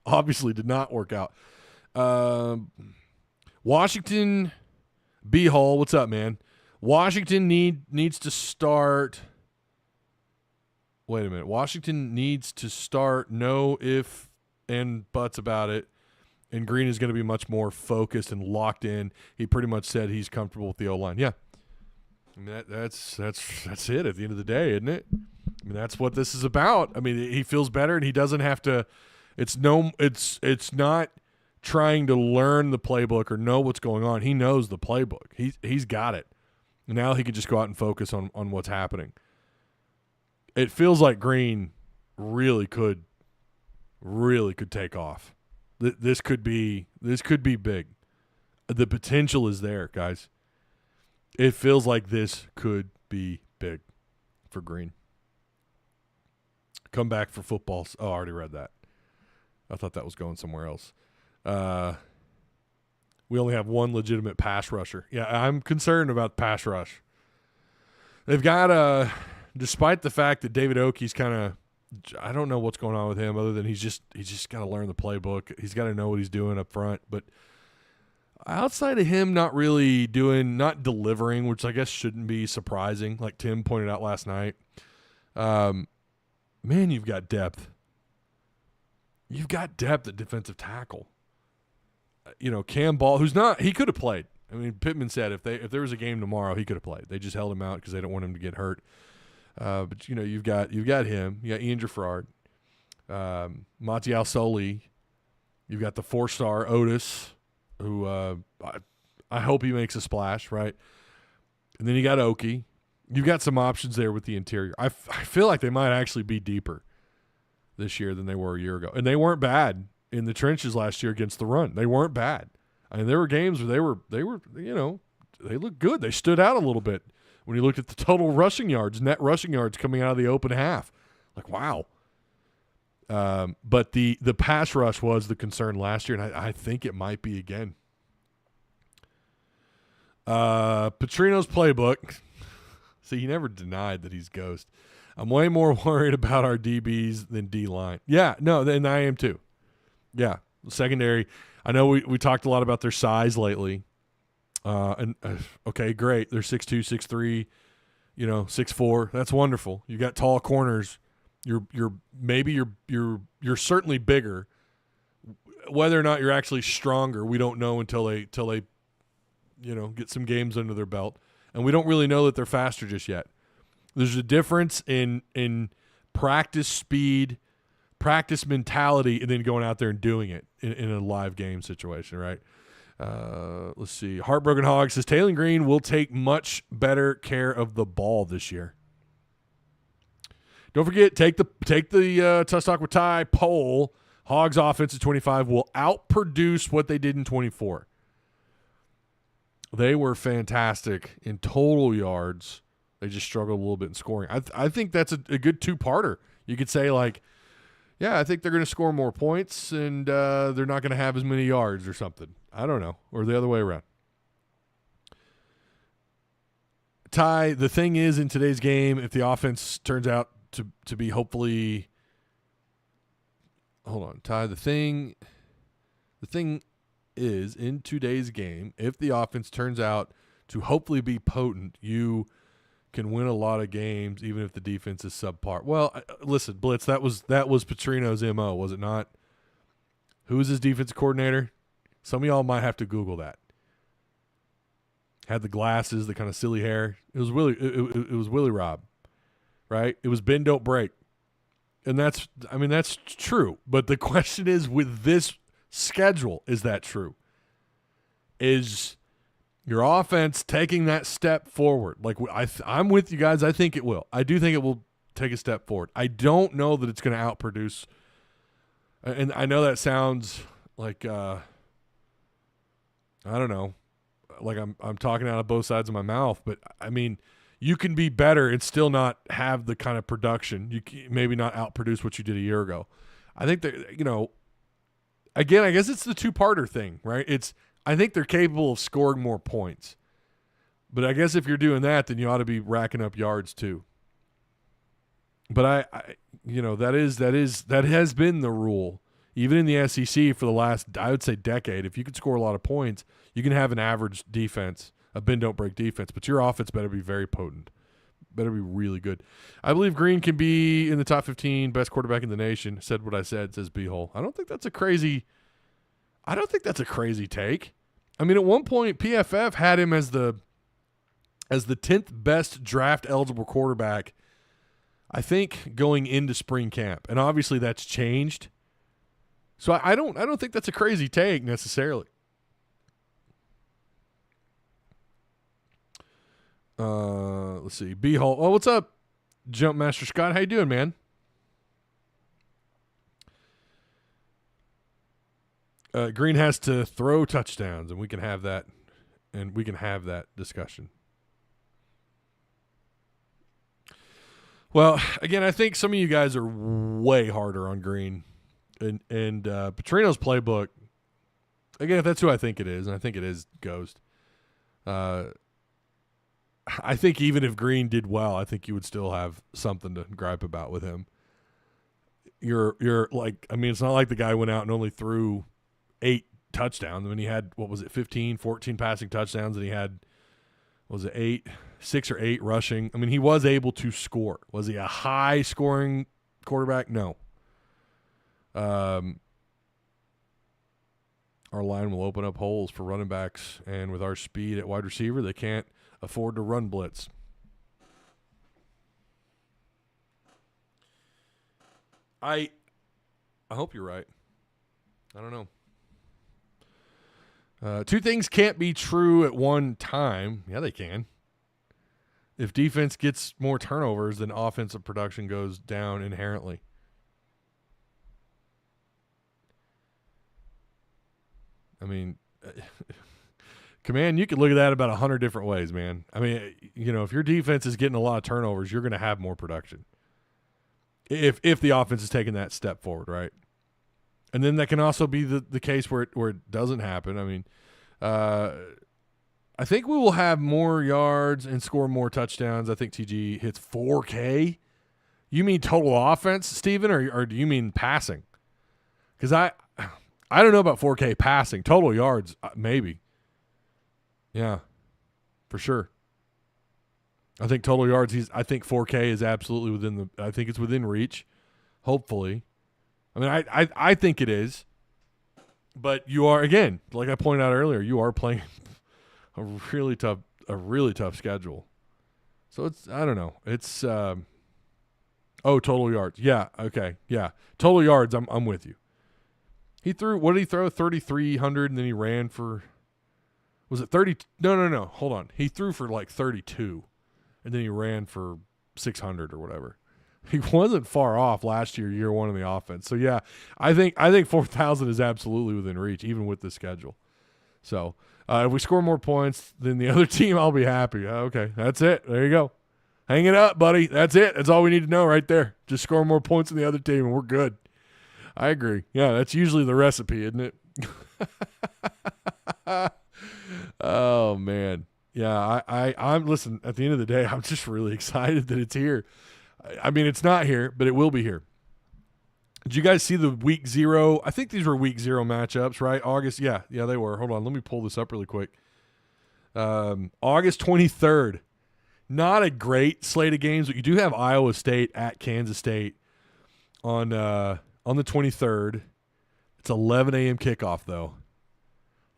Obviously did not work out. Washington B. Hall, what's up, man? Washington needs to start. Wait a minute. Washington needs to start. No if and buts about it. And Green is going to be much more focused and locked in. He pretty much said he's comfortable with the O-line. Yeah. I mean, that's it at the end of the day, isn't it? I mean, that's what this is about. I mean, he feels better and he doesn't have to. It's not trying to learn the playbook or know what's going on. He knows the playbook. He's got it. Now he can just go out and focus on what's happening. It feels like Green really could take off. This could be big. The potential is there, guys. It feels like this could be big for Green. Come back for football. Oh, I already read that. I thought that was going somewhere else. We only have one legitimate pass rusher. Yeah, I'm concerned about pass rush. They've got despite the fact that David Oakey's kind of, I don't know what's going on with him other than he's just got to learn the playbook. He's got to know what he's doing up front. But outside of him not delivering, which I guess shouldn't be surprising, like Tim pointed out last night, man, you've got depth. You've got depth at defensive tackle. Cam Ball, he could have played. I mean, Pittman said if there was a game tomorrow, he could have played. They just held him out because they don't want him to get hurt. But you've got him. You got Ian Gerard, Matial Soli. You've got the 4-star Otis, who I hope he makes a splash, right? And then you got Oki. You've got some options there with the interior. I feel like they might actually be deeper this year than they were a year ago, and they weren't bad in the trenches last year against the run. They weren't bad. I mean, there were games where they were they looked good. They stood out a little bit when you looked at the total rushing yards, net rushing yards coming out of the open half. Like, wow. But the pass rush was the concern last year, and I think it might be again. Petrino's playbook. See, he never denied that he's ghost. I'm way more worried about our DBs than D-line. Yeah, no, and I am too. Yeah, secondary. I know we talked a lot about their size lately. Okay, great. They're 6'2", 6'3", 6'4". That's wonderful. You got tall corners. You're certainly bigger. Whether or not you're actually stronger, we don't know until they get some games under their belt. And we don't really know that they're faster just yet. There's a difference in practice speed, practice mentality, and then going out there and doing it in a live game situation, right? Let's see. Heartbroken Hog says Taylor Green will take much better care of the ball this year. Don't forget, take the Tusk Talk with Ty poll. Hogs offense at 25 will outproduce what they did in 24. They were fantastic in total yards. They just struggled a little bit in scoring. I think that's a good two-parter. You could say, like, yeah, I think they're going to score more points and they're not going to have as many yards or something. I don't know. Or the other way around. Ty, the thing is in today's game, if the offense turns out to be hopefully – hold on. Ty, the thing is in today's game, if the offense turns out to hopefully be potent, you can win a lot of games even if the defense is subpar. Well, listen, Blitz, that was Petrino's MO, was it not? Who was his defensive coordinator? Some of y'all might have to Google that. Had the glasses, the kind of silly hair. It was Willie Robb, right? It was bend don't break. And that's true. But the question is, with this schedule, is that true? is your offense taking that step forward. Like I'm with you guys. I think it will. I do think it will take a step forward. I don't know that it's going to outproduce. And I know that sounds like I don't know, like I'm talking out of both sides of my mouth. But I mean, you can be better and still not have the kind of production. You can maybe not outproduce what you did a year ago. I think that, again, I guess it's the two-parter thing, right? I think they're capable of scoring more points. But I guess if you're doing that, then you ought to be racking up yards too. But that has been the rule, even in the SEC for the last, I would say, decade. If you could score a lot of points, you can have an average defense, a bend don't break defense, but your offense better be very potent, better be really good. I believe Green can be in the top 15 best quarterback in the nation. Said what I said, says B-hole. I don't think that's a crazy take. I mean, at one point PFF had him as the 10th best draft eligible quarterback, I think, going into spring camp. And obviously that's changed. So I don't think that's a crazy take necessarily. Let's see. B-hole. Oh, what's up, Jumpmaster Scott? How you doing, man? Green has to throw touchdowns, and we can have that, discussion. Well, again, I think some of you guys are way harder on Green, and Petrino's playbook. Again, if that's who I think it is, and I think it is Ghost. I think even if Green did well, I think you would still have something to gripe about with him. You're like, I mean, it's not like the guy went out and only threw 8 touchdowns. I mean, he had, 15, 14 passing touchdowns, and he had, 6 or 8 rushing. I mean, he was able to score. Was he a high-scoring quarterback? No. Our line will open up holes for running backs, and with our speed at wide receiver, they can't afford to run blitz. I hope you're right. I don't know. 2 things can't be true at one time. Yeah, they can. If defense gets more turnovers, then offensive production goes down inherently. I mean, Command, you could look at that about 100 different ways, man. I mean, if your defense is getting a lot of turnovers, you're going to have more production. If the offense is taking that step forward, right? And then that can also be the case where it doesn't happen. I mean, I think we will have more yards and score more touchdowns. I think TG hits 4K. You mean total offense, Steven, or do you mean passing? Because I don't know about 4K passing. Total yards, maybe. Yeah, for sure. I think total yards, I think 4K is absolutely I think it's within reach, hopefully. I mean, I think it is. But you are, again, like I pointed out earlier, you are playing a really tough schedule. So I don't know. It's total yards. Yeah, okay. Yeah. Total yards, I'm with you. What did he throw? 3,300, and then he ran for, was it 30? No. Hold on. He threw for like 32, and then he ran for 600 or whatever. He wasn't far off last year one in the offense. So yeah, I think 4,000 is absolutely within reach, even with the schedule. So if we score more points than the other team, I'll be happy. Okay, that's it. There you go. Hang it up, buddy. That's it. That's all we need to know right there. Just score more points than the other team, and we're good. I agree. Yeah, that's usually the recipe, isn't it? Oh man, yeah. I'm listen. At the end of the day, I'm just really excited that it's here. I mean, it's not here, but it will be here. Did you guys see the week 0? I think these were week 0 matchups, right? August, yeah, they were. Hold on, let me pull this up really quick. August 23rd. Not a great slate of games, but you do have Iowa State at Kansas State on the 23rd. It's 11 a.m. kickoff, though.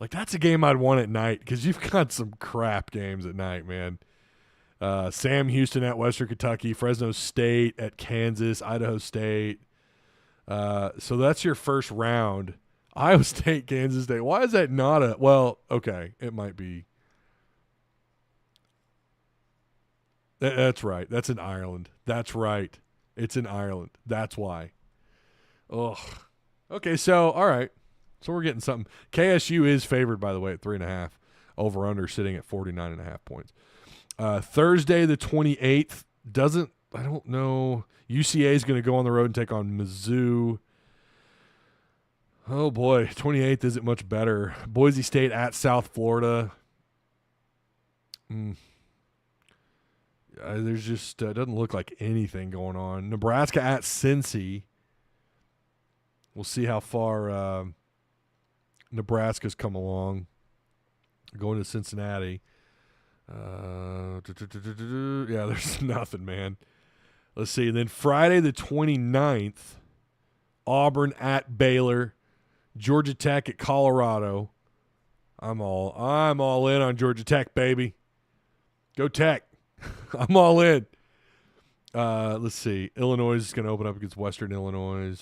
Like, that's a game I'd want at night because you've got some crap games at night, man. Sam Houston at Western Kentucky, Fresno State at Kansas, Idaho State. So that's your first round. Iowa State, Kansas State. Why is that not a – well, okay, it might be. That's right. That's in Ireland. That's right. It's in Ireland. That's why. Ugh. Okay, so, all right. So we're getting something. KSU is favored, by the way, at 3.5. Over-under sitting at 49.5 points. Thursday the 28th I don't know. UCA is going to go on the road and take on Mizzou. Oh, boy. 28th isn't much better. Boise State at South Florida. There's just doesn't look like anything going on. Nebraska at Cincy. We'll see how far Nebraska's come along. Going to Cincinnati. Yeah, there's nothing, man. Let's see. And then Friday the 29th, Auburn at Baylor. Georgia Tech at Colorado. I'm all in on Georgia Tech, baby. Go Tech. I'm all in. Let's see. Illinois is going to open up against Western Illinois.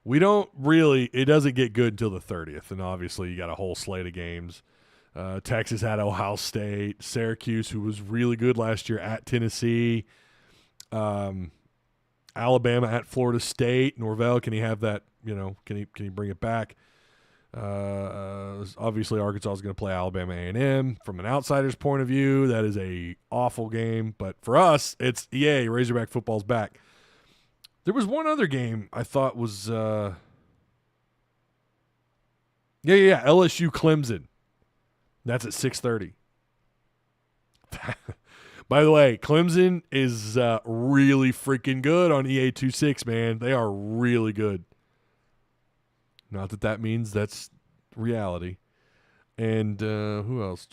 We don't really – it doesn't get good until the 30th, and obviously you got a whole slate of games. Texas at Ohio State. Syracuse, who was really good last year, at Tennessee. Alabama at Florida State. Norvell, can he have that – can he bring it back? Obviously, Arkansas is going to play Alabama A&M. From an outsider's point of view, that is a awful game. But for us, it's yay, Razorback football's back. There was one other game I thought was LSU Clemson. That's at 6:30. By the way, Clemson is really freaking good on EA26, man. They are really good. Not that means that's reality. And who else?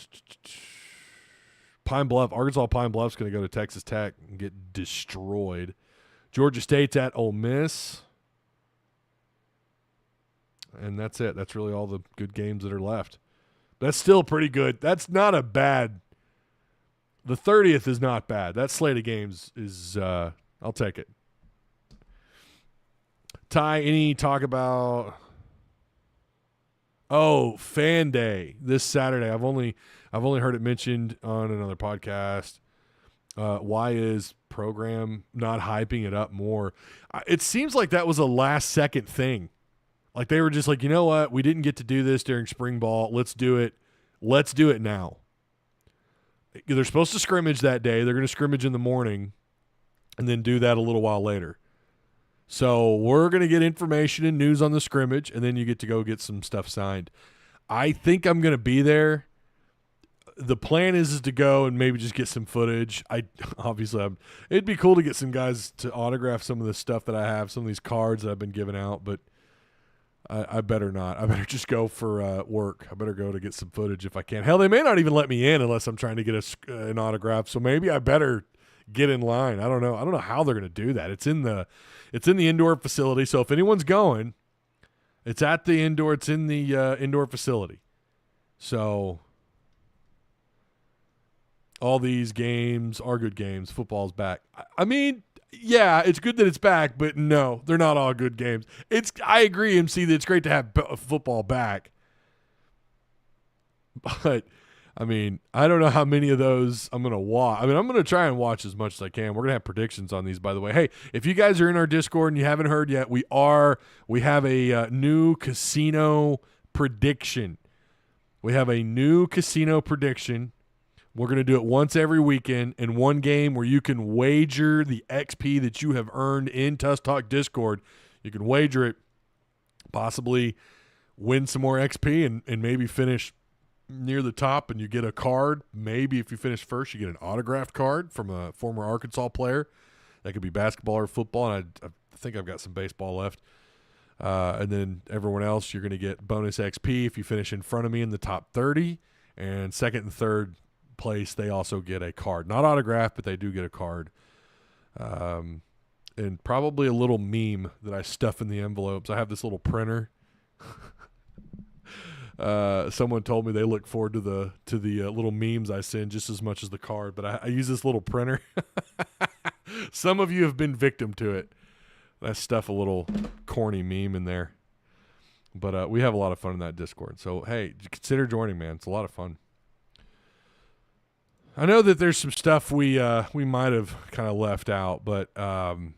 Pine Bluff. Arkansas Pine Bluff's going to go to Texas Tech and get destroyed. Georgia State's at Ole Miss. And that's it. That's really all the good games that are left. That's still pretty good. That's not a bad – the 30th is not bad. That slate of games is I'll take it. Ty, any talk about – oh, Fan Day this Saturday. I've only heard it mentioned on another podcast. Why is program not hyping it up more? It seems like that was a last-second thing. Like they were just like, you know what? We didn't get to do this during spring ball. Let's do it. Let's do it now. They're supposed to scrimmage that day. They're going to scrimmage in the morning and then do that a little while later. So we're going to get information and news on the scrimmage, and then you get to go get some stuff signed. I think I'm going to be there. The plan is to go and maybe just get some footage. It'd be cool to get some guys to autograph some of the stuff that I have, some of these cards that I've been giving out, but I better not. I better just go for work. I better go to get some footage if I can. Hell, they may not even let me in unless I'm trying to get an autograph, so maybe I better get in line. I don't know. I don't know how they're going to do that. It's in the indoor facility, so if anyone's going, it's at the indoor. It's in the indoor facility. So all these games are good games. Football's back. I mean, yeah, it's good that it's back, but no, they're not all good games. I agree, MC, that it's great to have football back. But, I mean, I don't know how many of those I'm going to watch. I mean, I'm going to try and watch as much as I can. We're going to have predictions on these, by the way. Hey, if you guys are in our Discord and you haven't heard yet, we have a new casino prediction. We have a new casino prediction. We're going to do it once every weekend in one game where you can wager the XP that you have earned in Tusk Talk Discord. You can wager it, possibly win some more XP and maybe finish near the top and you get a card. Maybe if you finish first, you get an autographed card from a former Arkansas player. That could be basketball or football, and I think I've got some baseball left. And then everyone else, you're going to get bonus XP if you finish in front of me in the top 30. And second and third place, they also get a card. Not autographed, but they do get a card. And probably a little meme that I stuff in the envelopes. I have this little printer. Someone told me they look forward to the little memes I send just as much as the card, but I use this little printer. Some of you have been victim to it. I stuff a little corny meme in there. But we have a lot of fun in that Discord. So, hey, consider joining, man. It's a lot of fun. I know that there's some stuff we might have kind of left out, but and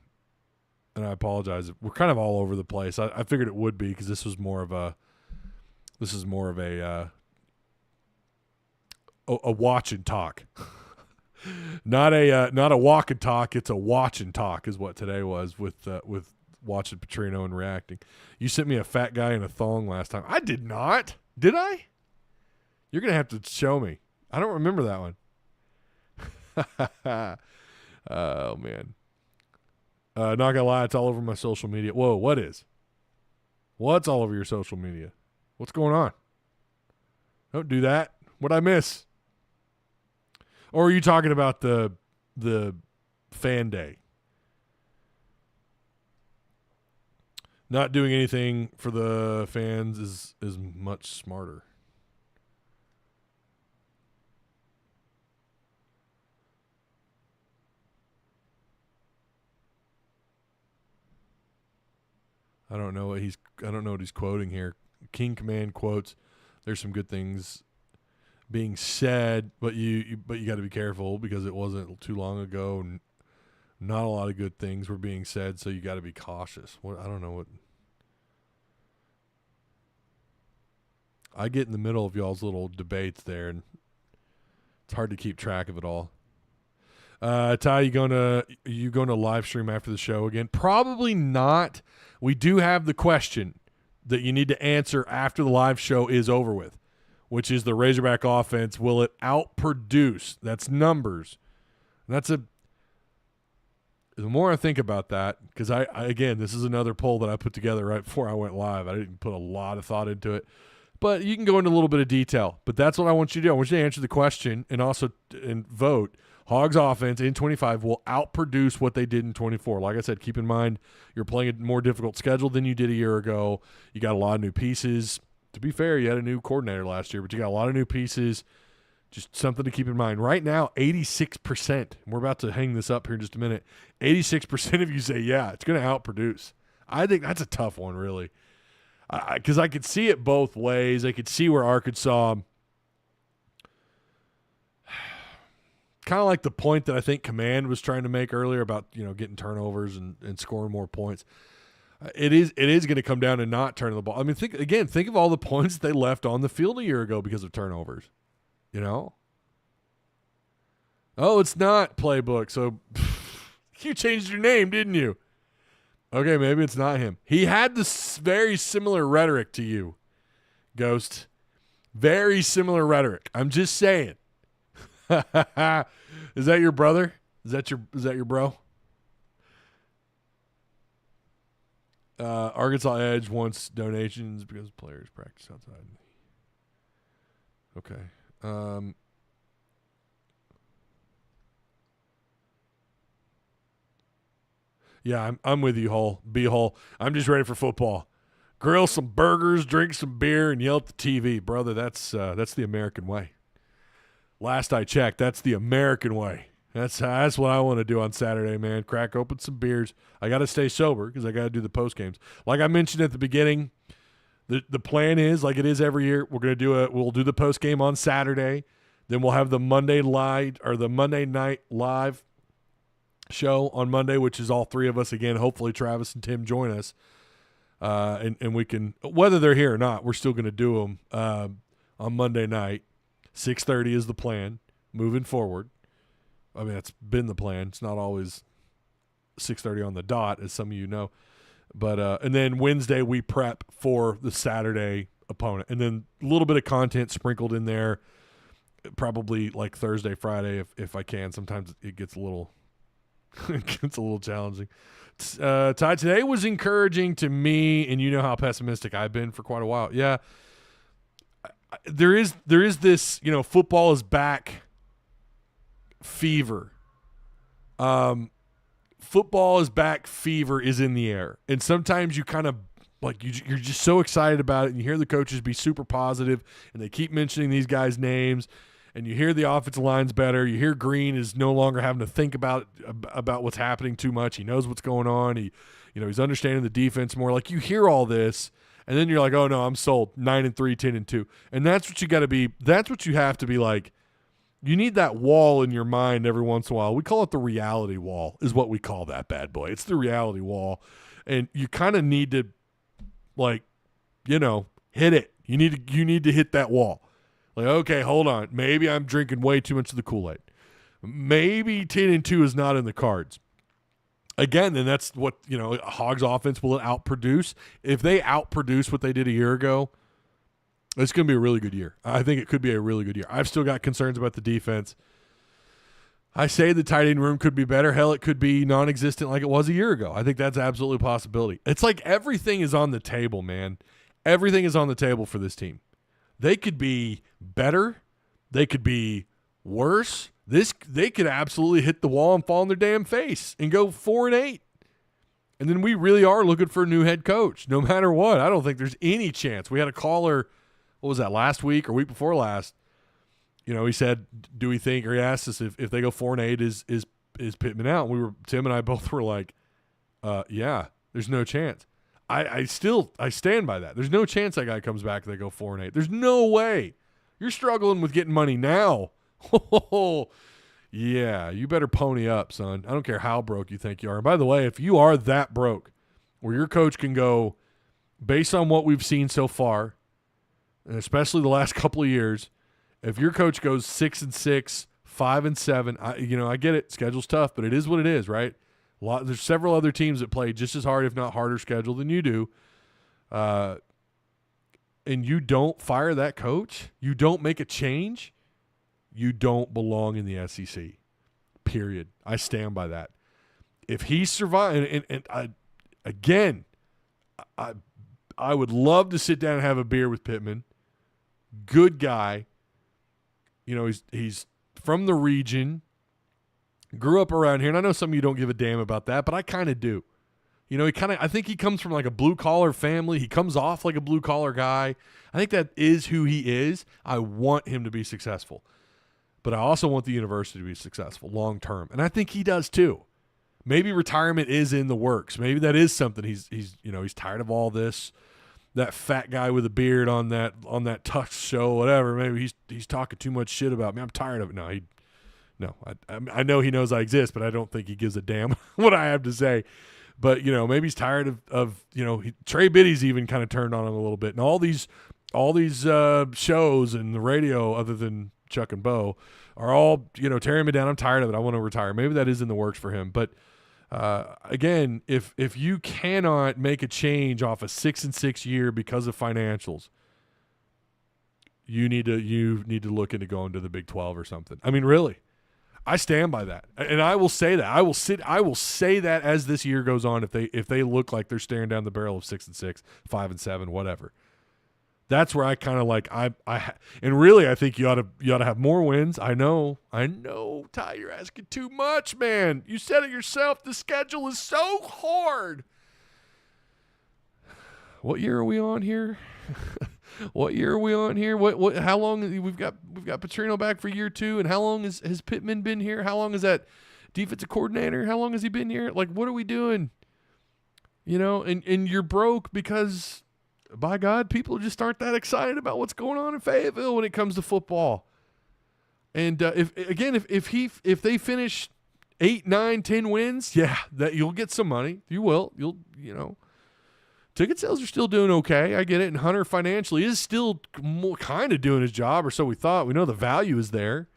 I apologize. We're kind of all over the place. I figured it would be because this is more of a watch and talk. Not a walk and talk. It's a watch and talk is what today was with watching Petrino and reacting. You sent me a fat guy in a thong last time. I did not. Did I? You're gonna have to show me. I don't remember that one. Oh man. Not gonna lie, it's all over my social media. Whoa, what is? What's all over your social media? What's going on? Don't do that. What'd I miss? Or are you talking about the fan day? Not doing anything for the fans is much smarter. I don't know what he's quoting here. King Command quotes, there's some good things being said, but you got to be careful because it wasn't too long ago and not a lot of good things were being said, so you got to be cautious. I don't know what. I get in the middle of y'all's little debates there, and it's hard to keep track of it all. Ty, you going to live stream after the show again? Probably not. We do have the question that you need to answer after the live show is over with, which is the Razorback offense. Will it outproduce? That's numbers. The more I think about that, because I again, this is another poll that I put together right before I went live. I didn't put a lot of thought into it, but you can go into a little bit of detail. But that's what I want you to do. I want you to answer the question and also vote. Hogs offense in 25 will outproduce what they did in 24. Like I said, keep in mind you're playing a more difficult schedule than you did a year ago. You got a lot of new pieces. To be fair, you had a new coordinator last year, but you got a lot of new pieces. Just something to keep in mind. Right now, 86%. We're about to hang this up here in just a minute. 86% of you say, yeah, it's going to outproduce. I think that's a tough one, really. Because I could see it both ways. I could see where Arkansas – kind of like the point that I think Command was trying to make earlier about, getting turnovers and scoring more points. It is going to come down to not turning the ball. I mean, think of all the points they left on the field a year ago because of turnovers. Oh, it's not playbook. So you changed your name, didn't you? Okay, maybe it's not him. He had this very similar rhetoric to you, Ghost. Very similar rhetoric. I'm just saying. Is that your brother? Is that your bro? Arkansas Edge wants donations because players practice outside. Okay. Yeah, I'm with you, Hull. B-Hull. I'm just ready for football. Grill some burgers, drink some beer, and yell at the TV, brother. That's the American way. Last I checked, that's the American way. That's what I want to do on Saturday, man. Crack open some beers. I got to stay sober because I got to do the post games. Like I mentioned at the beginning, the plan is like it is every year. We'll do the post game on Saturday. Then we'll have the Monday night live show on Monday, which is all three of us again. Hopefully Travis and Tim join us, and we can, whether they're here or not, we're still going to do them on Monday night. 6:30 is the plan moving forward. I mean, that's been the plan. It's not always 6:30 on the dot, as some of you know. But and then Wednesday we prep for the Saturday opponent, and then a little bit of content sprinkled in there. Probably like Thursday, Friday, if I can. Sometimes it gets a little challenging. Ty, today was encouraging to me, and you know how pessimistic I've been for quite a while. Yeah. There is this, football is back fever. Football is back fever is in the air. And sometimes you kind of like you're just so excited about it, and you hear the coaches be super positive and they keep mentioning these guys' names, and you hear the offensive line's better. You hear Green is no longer having to think about what's happening too much. He knows what's going on. He's understanding the defense more. Like you hear all this. And then you're like, oh no, I'm sold. 9-3, 10-2. And that's what you got to be. That's what you have to be like. You need that wall in your mind every once in a while. We call it the reality wall, is what we call that bad boy. It's the reality wall. And you kind of need to, like, hit it. You need to hit that wall. Like, okay, hold on. Maybe I'm drinking way too much of the Kool-Aid. Maybe 10-2 is not in the cards. Again, and that's what, Hogs offense will outproduce. If they outproduce what they did a year ago, it's going to be a really good year. I think it could be a really good year. I've still got concerns about the defense. I say the tight end room could be better. Hell, it could be non-existent like it was a year ago. I think that's absolutely a possibility. It's like everything is on the table, man. Everything is on the table for this team. They could be better. They could be worse. They could absolutely hit the wall and fall on their damn face and go 4-8. And then we really are looking for a new head coach, no matter what. I don't think there's any chance. We had a caller, what was that, last week or week before last? He said, do we think, or he asked us if they go 4-8, is Pittman out? And Tim and I both were like, yeah, there's no chance. I stand by that. There's no chance that guy comes back and they go 4-8. There's no way. You're struggling with getting money now. Yeah, you better pony up, son. I don't care how broke you think you are. And by the way, if you are that broke, where your coach can go, based on what we've seen so far, and especially the last couple of years, if your coach goes 6-6, 5-7, I get it. Schedule's tough, but it is what it is, right? There's several other teams that play just as hard, if not harder, schedule than you do. And you don't fire that coach, you don't make a change, you don't belong in the SEC, period. I stand by that. If he survives, I would love to sit down and have a beer with Pittman. Good guy. He's from the region, grew up around here, and I know some of you don't give a damn about that, but I kind of do. I think he comes from like a blue-collar family. He comes off like a blue-collar guy. I think that is who he is. I want him to be successful. But I also want the university to be successful long-term, and I think he does too. Maybe retirement is in the works. Maybe that is something he's tired of all this. That fat guy with a beard on that Tusk show, whatever. Maybe he's talking too much shit about me. I'm tired of it. I know he knows I exist, but I don't think he gives a damn what I have to say. But maybe he's tired of Trey Biddy's even kind of turned on him a little bit, and all these shows and the radio, other than Chuck and Bo, are all tearing me down. I'm tired of it. I want to retire. Maybe that is in the works for him, but. Again, if you cannot make a change off a 6-6 year because of financials, you need to look into going to the Big 12 or something. I mean, really, I stand by that, and I will say that. I will say that as this year goes on. If they look like they're staring down the barrel of 6-6, 5-7, whatever. That's where I kind of like and really I think you ought to have more wins. I know, Ty, you're asking too much, man. You said it yourself. The schedule is so hard. What year are we on here? What how long we've got Petrino back for year 2, and how long has Pittman been here? How long is that defensive coordinator? How long has he been here? Like, what are we doing? And you're broke because, by God, people just aren't that excited about what's going on in Fayetteville when it comes to football. And if they finish 8, 9, 10 wins, yeah, that you'll get some money. You will. Ticket sales are still doing okay. I get it. And Hunter financially is still kind of doing his job, or so we thought. We know the value is there.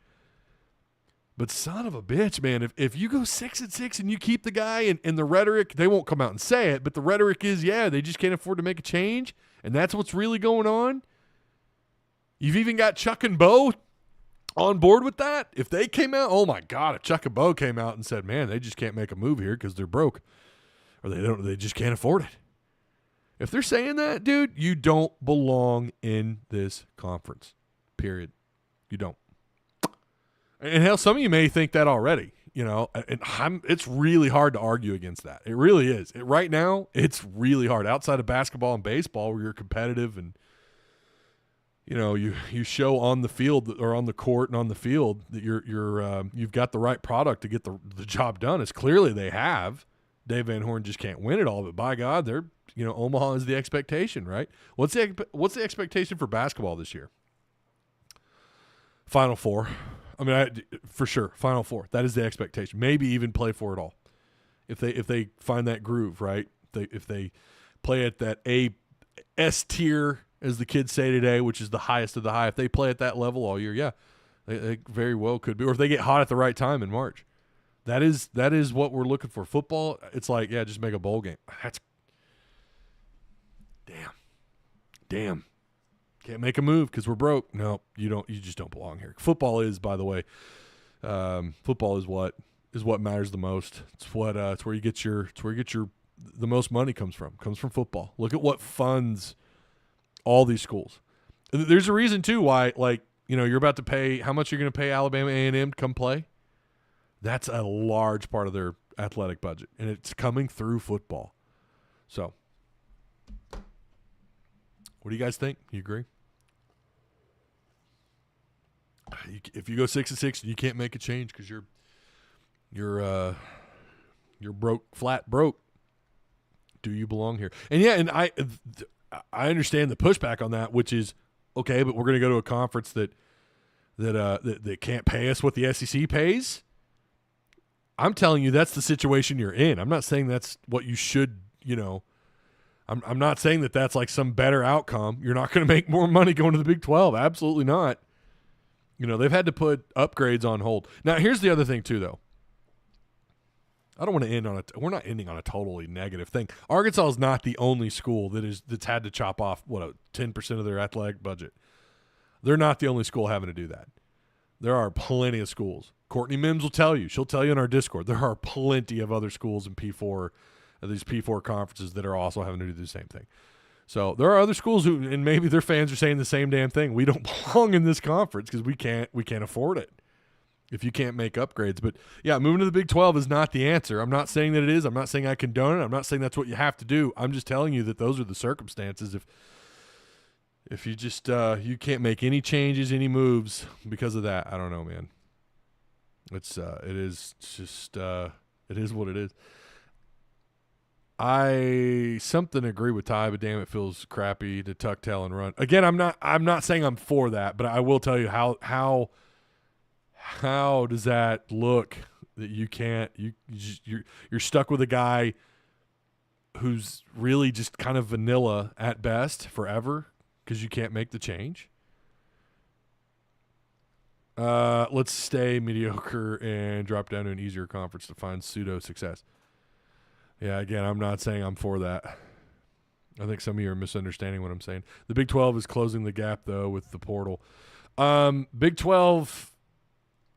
But son of a bitch, man, if you go 6-6 and you keep the guy, and the rhetoric, they won't come out and say it, but the rhetoric is, yeah, they just can't afford to make a change, and that's what's really going on. You've even got Chuck and Bo on board with that. If they came out, oh my God, if Chuck and Bo came out and said, man, they just can't make a move here because they're broke, or they just can't afford it. If they're saying that, dude, you don't belong in this conference, period. You don't. And hell, some of you may think that already, and it's really hard to argue against that. It really is. Right now, it's really hard. Outside of basketball and baseball, where you're competitive and, you show on the field or on the court and on the field that you've got the right product to get the job done, as clearly they have Dave Van Horn just can't win it all, but by God, they're, Omaha is the expectation, right? What's the expectation for basketball this year? Final Four. I mean, for sure, Final Four. That is the expectation. Maybe even play for it all, if they find that groove, right? If they play at that S tier, as the kids say today, which is the highest of the high. If they play at that level all year, yeah, they very well could be. Or if they get hot at the right time in March, that is what we're looking for. Football, it's like, yeah, just make a bowl game. That's damn. Can't make a move because we're broke. No, you don't. You just don't belong here. Football is, by the way, football is what matters the most. It's where you get your the most money comes from football. Look at what funds all these schools. There's a reason too why, you're about to pay, how much you're going to pay Alabama A&M to come play. That's a large part of their athletic budget, and it's coming through football. So, what do you guys think? You agree? If you go 6-6, you can't make a change because you're flat broke. Do you belong here? And yeah, and I understand the pushback on that, which is okay, but we're going to go to a conference that can't pay us what the SEC pays. I'm telling you, that's the situation you're in. I'm not saying that's what you should. I'm not saying that that's like some better outcome. You're not going to make more money going to the Big 12. Absolutely not. They've had to put upgrades on hold. Now, here's the other thing too, though. I don't want to end on we're not ending on a totally negative thing. Arkansas is not the only school that's had to chop off 10% of their athletic budget. They're not the only school having to do that. There are plenty of schools. Courtney Mims will tell you. She'll tell you in our Discord. There are plenty of other schools in P4, these P4 conferences that are also having to do the same thing. So there are other schools who, and maybe their fans are saying the same damn thing. We don't belong in this conference because we can't afford it if you can't make upgrades. But yeah, moving to the Big 12 is not the answer. I'm not saying that it is. I'm not saying I condone it. I'm not saying that's what you have to do. I'm just telling you that those are the circumstances. If you just you can't make any changes, any moves because of that, I don't know, man. It is what it is. I agree with Ty, but damn, it feels crappy to tuck tail and run. Again, I'm not saying I'm for that, but I will tell you how does that look that you can't you're stuck with a guy who's really just kind of vanilla at best forever because you can't make the change. Let's stay mediocre and drop down to an easier conference to find pseudo success. Yeah, again, I'm not saying I'm for that. I think some of you are misunderstanding what I'm saying. The Big 12 is closing the gap, though, with the portal. Big 12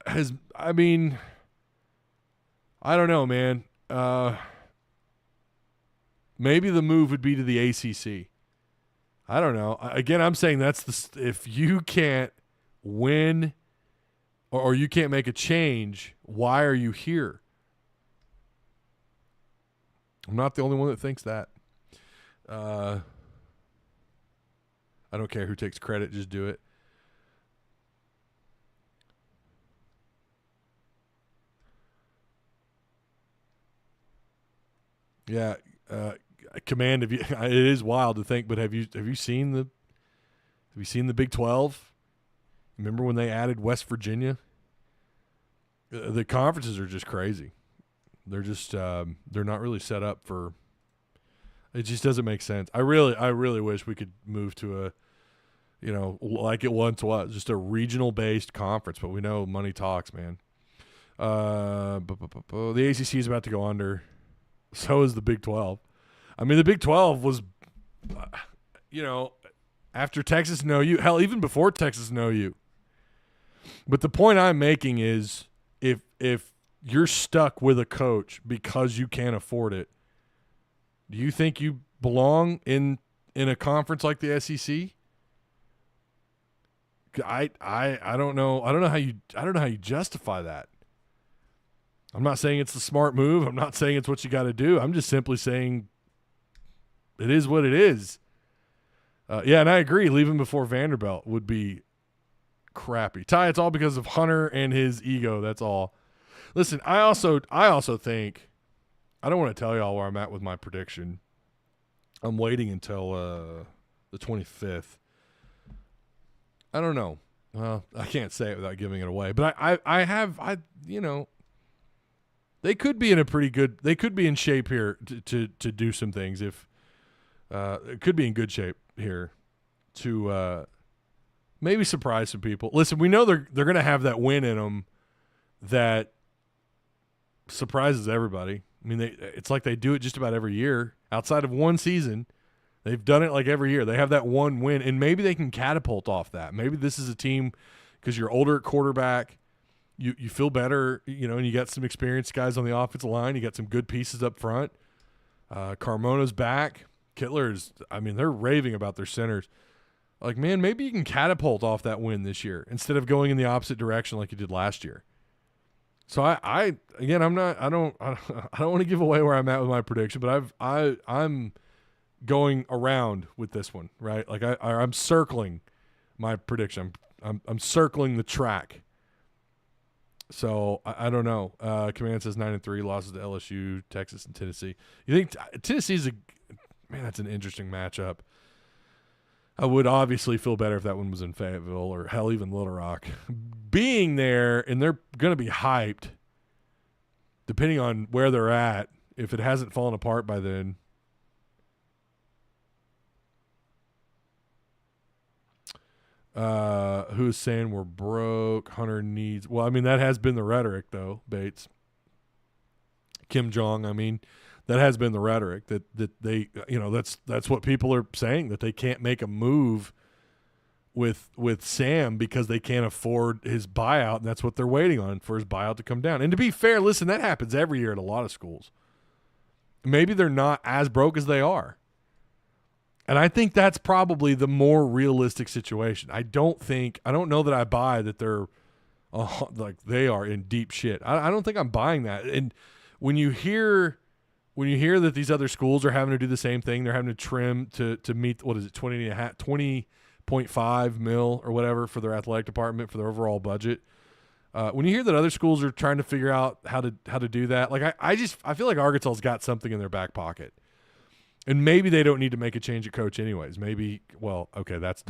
has, I don't know, man. Maybe the move would be to the ACC. I don't know. Again, I'm saying if you can't win or you can't make a change, why are you here? I'm not the only one that thinks that. I don't care who takes credit, just do it. Yeah, command of you. It is wild to think, but have you seen the Big 12? Remember when they added West Virginia? The conferences are just crazy. They're just they're not really set up for. It just doesn't make sense. I really wish we could move to a, like it once was, just a regional based conference. But we know money talks, man. The ACC is about to go under. So is the Big 12. I mean, the Big 12 was, after Texas and OU, hell, even before Texas and OU. But the point I'm making is, if you're stuck with a coach because you can't afford it, do you think you belong in a conference like the SEC? I don't know. I don't know how you justify that. I'm not saying it's the smart move. I'm not saying it's what you got to do. I'm just simply saying it is what it is. Yeah, and I agree. Leaving before Vanderbilt would be crappy. Ty, it's all because of Hunter and his ego. That's all. Listen, I also think I don't want to tell y'all where I'm at with my prediction. I'm waiting until the 25th. I don't know. Well, I can't say it without giving it away. But I they could be in a pretty good. They could be in shape here to do some things. If it could be in good shape here to maybe surprise some people. Listen, we know they're going to have that win in them that surprises everybody. I mean, it's like they do it just about every year. Outside of one season, they've done it like every year. They have that one win, and maybe they can catapult off that. Maybe this is a team because you're older at quarterback. You feel better, and you got some experienced guys on the offensive line. You got some good pieces up front. Carmona's back. Kittler's, they're raving about their centers. Like, man, maybe you can catapult off that win this year instead of going in the opposite direction like you did last year. So I don't want to give away where I'm at with my prediction, but I'm going around with this one, right? Like I'm circling my prediction. I'm circling the track. So I don't know. Command says 9-3 losses to LSU, Texas, and Tennessee. You think Tennessee's that's an interesting matchup. I would obviously feel better if that one was in Fayetteville or hell, even Little Rock. Being there, and they're going to be hyped, depending on where they're at, if it hasn't fallen apart by then. Who's saying we're broke? Hunter needs. Well, that has been the rhetoric, though, Bates. Kim Jong, that has been the rhetoric that they, that's what people are saying, that they can't make a move with Sam because they can't afford his buyout, and that's what they're waiting on, for his buyout to come down. And to be fair, listen, that happens every year at a lot of schools. Maybe they're not as broke as they are. And I think that's probably the more realistic situation. I don't know that I buy that they're like they are in deep shit. I don't think I'm buying that. And when you hear that these other schools are having to do the same thing, they're having to trim to meet, what is it, 20.5 mil or whatever for their athletic department for their overall budget. When you hear that other schools are trying to figure out how to do that, like I feel like Arkansas's got something in their back pocket. And maybe they don't need to make a change at coach anyways. Maybe, well, okay, that's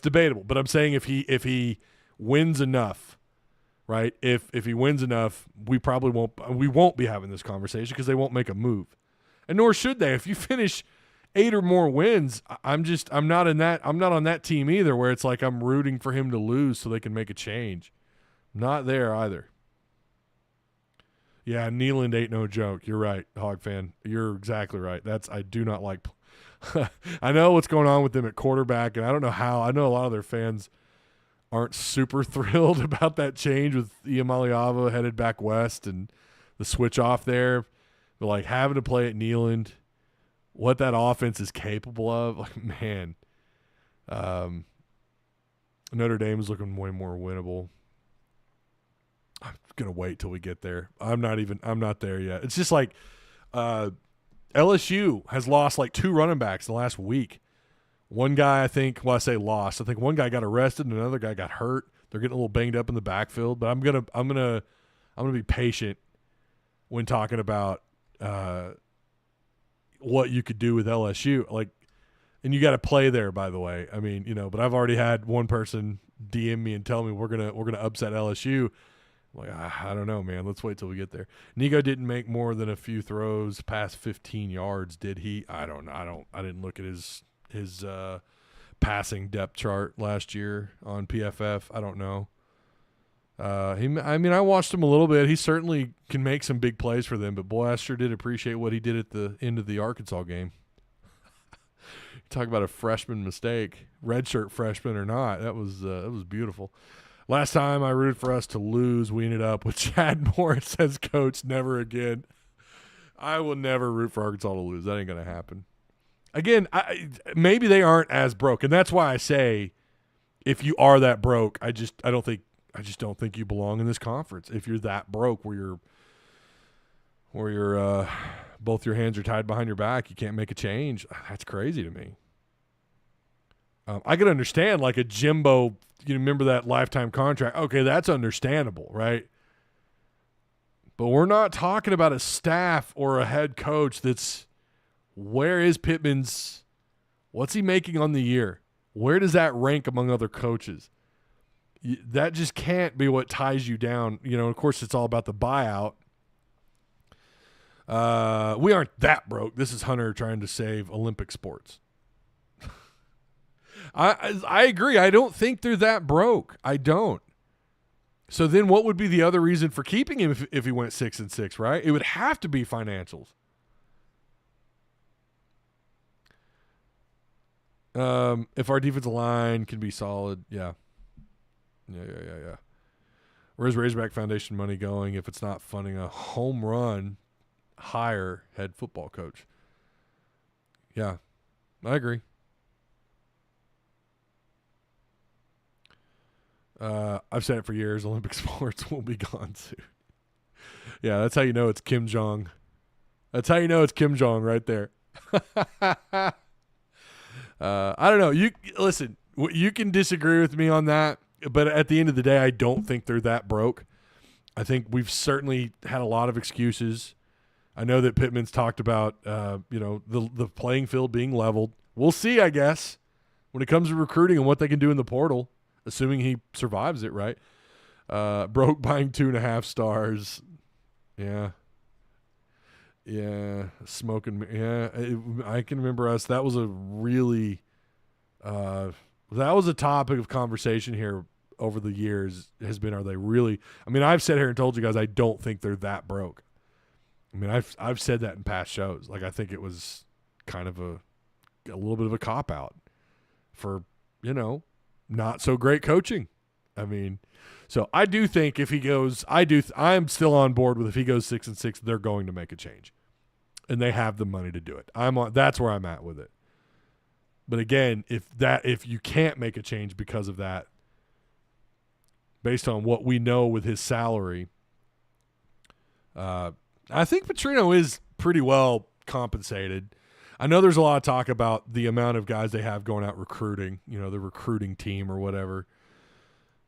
debatable. But I'm saying if he wins enough, right? If he wins enough, we won't be having this conversation because they won't make a move, and nor should they. If you finish 8 or more wins, I'm not on that team either, where it's like I'm rooting for him to lose so they can make a change. I'm not there either. Yeah, Neyland ain't no joke. You're right, Hog fan. You're exactly right. I do not like – I know what's going on with them at quarterback, and I don't know how. I know a lot of their fans aren't super thrilled about that change with Iamaleava headed back west and the switch off there. But, like, having to play at Neyland, what that offense is capable of, like, man. Notre Dame is looking way more winnable. I'm gonna wait till we get there. I'm not there yet. It's just like LSU has lost like 2 running backs in the last week. One guy, I think one guy got arrested and another guy got hurt. They're getting a little banged up in the backfield. But I'm gonna be patient when talking about what you could do with LSU. Like, and you got to play there, by the way. But I've already had one person DM me and tell me we're gonna upset LSU. Like, I don't know, man. Let's wait till we get there. Nigo didn't make more than a few throws past 15 yards, did he? I don't know. I didn't look at his passing depth chart last year on PFF. I don't know. I watched him a little bit. He certainly can make some big plays for them, but boy, I sure did appreciate what he did at the end of the Arkansas game. Talk about a freshman mistake, redshirt freshman or not. That was beautiful. Last time I rooted for us to lose, we ended up with Chad Morris as coach. Never again. I will never root for Arkansas to lose. That ain't going to happen. Again, maybe they aren't as broke, and that's why I say, if you are that broke, I just don't think you belong in this conference. If you're that broke, where you're both your hands are tied behind your back, you can't make a change. That's crazy to me. I can understand like a Jimbo. You remember that lifetime contract? Okay, that's understandable, right? But we're not talking about a staff or a head coach that's where is Pittman's – what's he making on the year? Where does that rank among other coaches? That just can't be what ties you down. Of course, it's all about the buyout. We aren't that broke. This is Hunter trying to save Olympic sports. I agree. I don't think they're that broke. I don't. So then what would be the other reason for keeping him if he went 6-6, right? It would have to be financials. If our defensive line can be solid, yeah. Where's Razorback Foundation money going if it's not funding a home run hire head football coach? Yeah, I agree. I've said it for years. Olympic sports will be gone soon. Yeah, that's how you know it's Kim Jong. That's how you know it's Kim Jong right there. I don't know. You listen. You can disagree with me on that, but at the end of the day, I don't think they're that broke. I think we've certainly had a lot of excuses. I know that Pittman's talked about, the playing field being leveled. We'll see, I guess, when it comes to recruiting and what they can do in the portal. Assuming he survives it, right? Broke buying 2.5 stars. Yeah. Smoking. Yeah. I can remember us. That was a really, that was a topic of conversation here over the years has been, are they really, I've sat here and told you guys, I don't think they're that broke. I've said that in past shows. Like, I think it was kind of a little bit of a cop out for, not so great coaching. So I do think if he goes, I'm still on board with if he goes 6-6, they're going to make a change, and they have the money to do it. That's where I'm at with it. But again, if you can't make a change because of that, based on what we know with his salary, I think Petrino is pretty well compensated. I know there's a lot of talk about the amount of guys they have going out recruiting, the recruiting team or whatever.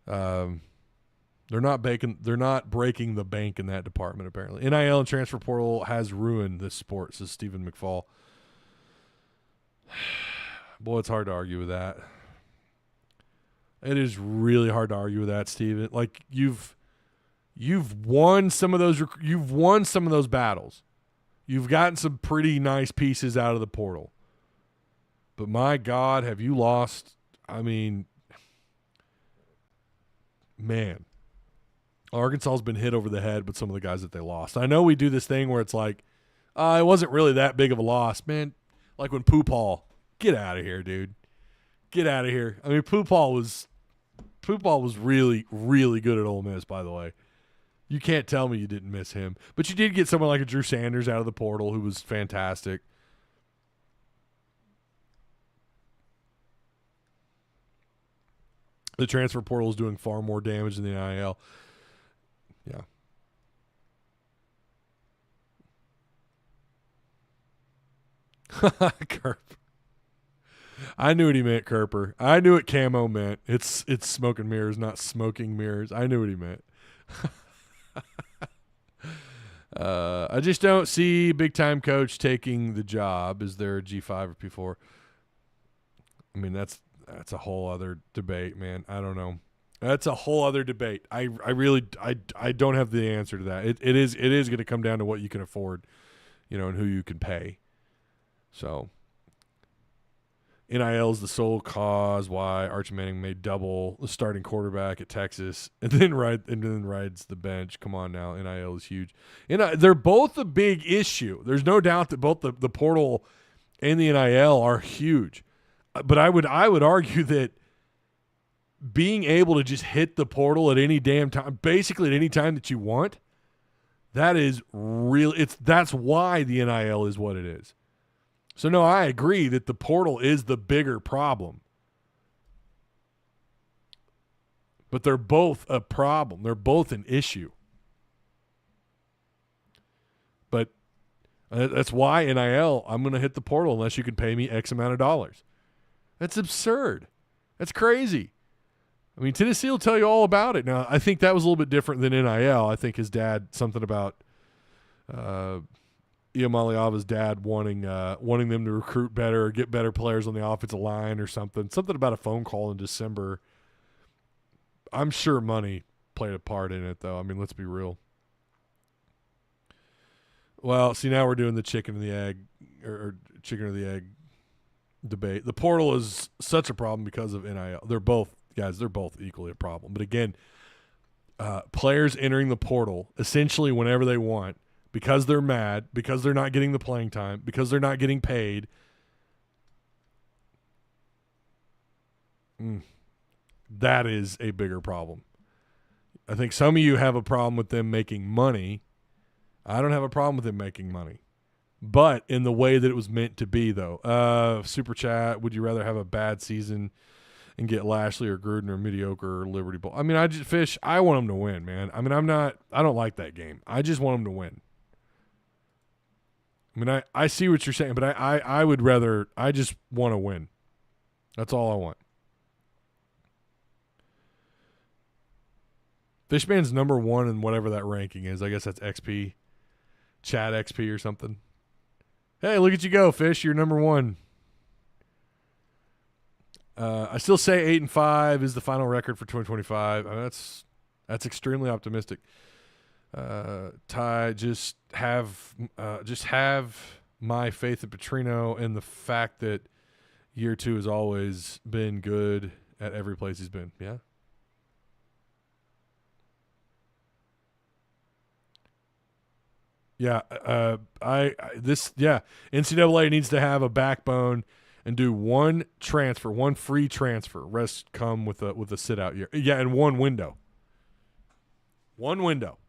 They're not breaking the bank in that department, apparently. NIL and transfer portal has ruined this sport, says Stephen McFall. Boy, it's hard to argue with that. It is really hard to argue with that, Stephen. Like, you've won some of those battles. You've gotten some pretty nice pieces out of the portal. But my God, have you lost? Man. Arkansas's been hit over the head with some of the guys that they lost. I know we do this thing where it's like, it wasn't really that big of a loss. Man, like when Pooh, get out of here, dude. Get out of here. Pooh was really, really good at Ole Miss, by the way. You can't tell me you didn't miss him. But you did get someone like a Drew Sanders out of the portal who was fantastic. The transfer portal is doing far more damage than the NIL. Yeah. Kerp. I knew what he meant, Kerper. I knew what camo meant. It's smoke and mirrors, not smoking mirrors. I knew what he meant. I just don't see big-time coach taking the job. Is there a G5 or P4? That's a whole other debate, man. I don't know. That's a whole other debate. I really don't have the answer to that. It is going to come down to what you can afford, and who you can pay. So NIL is the sole cause why Archie Manning made double the starting quarterback at Texas and then rides the bench. Come on now, NIL is huge. They're both a big issue. There's no doubt that both the portal and the NIL are huge. But I would argue that being able to just hit the portal at any damn time, basically at any time that you want, that is real. That's why the NIL is what it is. So, no, I agree that the portal is the bigger problem. But they're both a problem. They're both an issue. But that's why NIL, I'm going to hit the portal unless you can pay me X amount of dollars. That's absurd. That's crazy. I mean, Tennessee will tell you all about it. Now, I think that was a little bit different than NIL. I think his dad, something about Iamaleava's dad wanting them to recruit better or get better players on the offensive line or something. Something about a phone call in December. I'm sure money played a part in it, though. I mean, let's be real. Well, see, now we're doing the chicken and the egg or chicken or the egg debate. The portal is such a problem because of NIL. They're both equally a problem. But again, players entering the portal essentially whenever they want because they're mad, because they're not getting the playing time, because they're not getting paid. That is a bigger problem. I think some of you have a problem with them making money. I don't have a problem with them making money. But in the way that it was meant to be, though. Super chat, would you rather have a bad season and get Lashley or Gruden or mediocre or Liberty Bowl? I mean, I want them to win, man. I mean, I don't like that game. I just want them to win. I mean, I see what you're saying, but I just want to win. That's all I want. Fishman's number 1 in whatever that ranking is. I guess that's XP. Chat XP or something. Hey, look at you go, Fish. You're number 1. I still say 8-5 is the final record for 2025. I mean, that's extremely optimistic. Ty, just have my faith in Petrino and the fact that year 2 has always been good at every place he's been. Yeah. Yeah, NCAA needs to have a backbone and do one transfer, one free transfer. Rest come with a sit out year. Yeah, in one window. One window.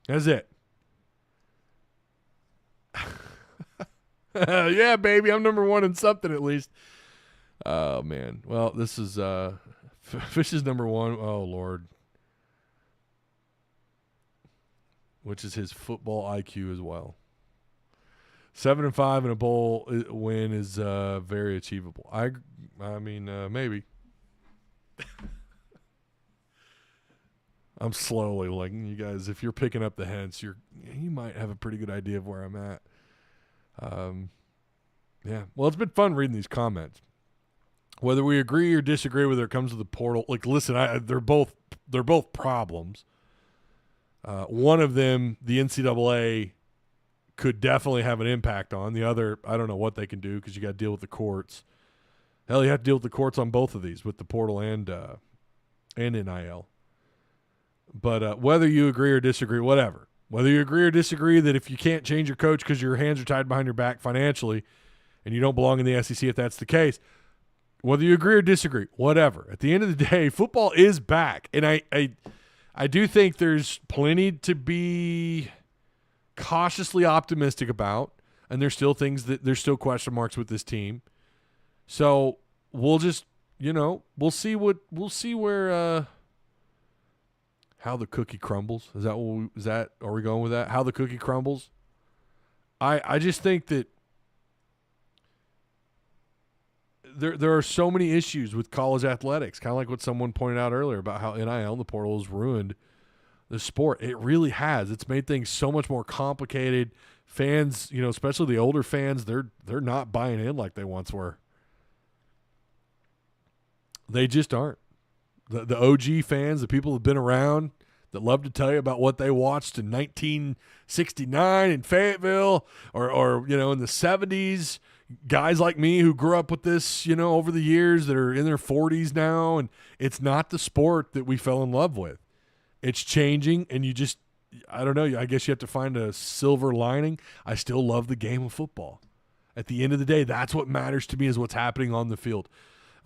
That's it. Yeah, baby, I'm number 1 in something at least. Oh man. Well, this is Fish is number 1. Oh Lord. Which is his football IQ as well. 7-5 in a bowl win is very achievable. I mean, maybe. I'm slowly you guys. If you're picking up the hints, you might have a pretty good idea of where I'm at. Yeah. Well, it's been fun reading these comments. Whether we agree or disagree whether it comes to the portal, listen, they're both problems. One of them, the NCAA could definitely have an impact on. The other, I don't know what they can do because you got to deal with the courts. Hell, you have to deal with the courts on both of these, with the portal and NIL. But whether you agree or disagree, whatever. Whether you agree or disagree that if you can't change your coach because your hands are tied behind your back financially and you don't belong in the SEC if that's the case, whether you agree or disagree, whatever. At the end of the day, football is back. And I do think there's plenty to be cautiously optimistic about, and there's still question marks with this team. So we'll just, we'll see where how the cookie crumbles. Are we going with that? How the cookie crumbles? I just think that there are so many issues with college athletics, kind of like what someone pointed out earlier about how NIL and the portal has ruined the sport. It really has. It's made things so much more complicated. Fans, especially the older fans, they're not buying in like they once were. They just aren't. The OG fans, the people who've been around, that love to tell you about what they watched in 1969 in Fayetteville or in the 70s. Guys like me who grew up with this, over the years that are in their 40s now, and it's not the sport that we fell in love with. It's changing, and I don't know, I guess you have to find a silver lining. I still love the game of football. At the end of the day, that's what matters to me is what's happening on the field.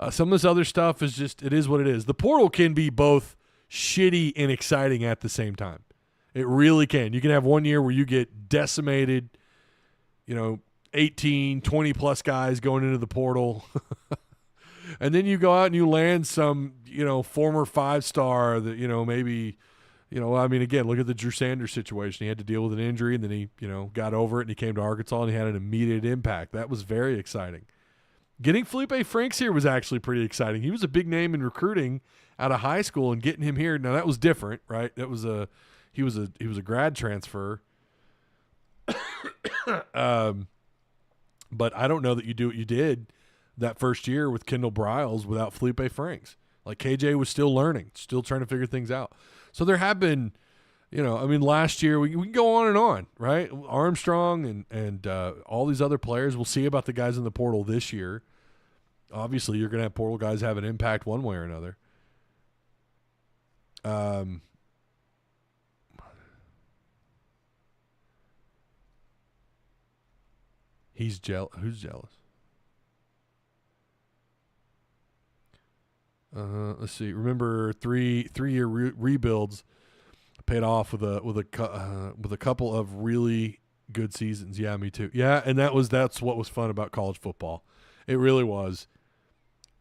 Some of this other stuff is it is what it is. The portal can be both shitty and exciting at the same time. It really can. You can have one year where you get decimated, 18, 20-plus guys going into the portal. And then you go out and you land some, former 5-star that, maybe, again, look at the Drew Sanders situation. He had to deal with an injury, and then he, got over it, and he came to Arkansas, and he had an immediate impact. That was very exciting. Getting Felipe Franks here was actually pretty exciting. He was a big name in recruiting out of high school, and getting him here. Now that was different, right? He was a grad transfer. But I don't know that you do what you did that first year with Kendall Briles without Felipe Franks. Like KJ was still learning, still trying to figure things out. So there have been, last year we can go on and on, right? Armstrong and all these other players. We'll see about the guys in the portal this year. Obviously, you're going to have portal guys have an impact one way or another. He's jealous. Who's jealous? Let's see. Remember, three-year rebuilds paid off with a couple of really good seasons. Yeah, me too. Yeah, and that's what was fun about college football. It really was.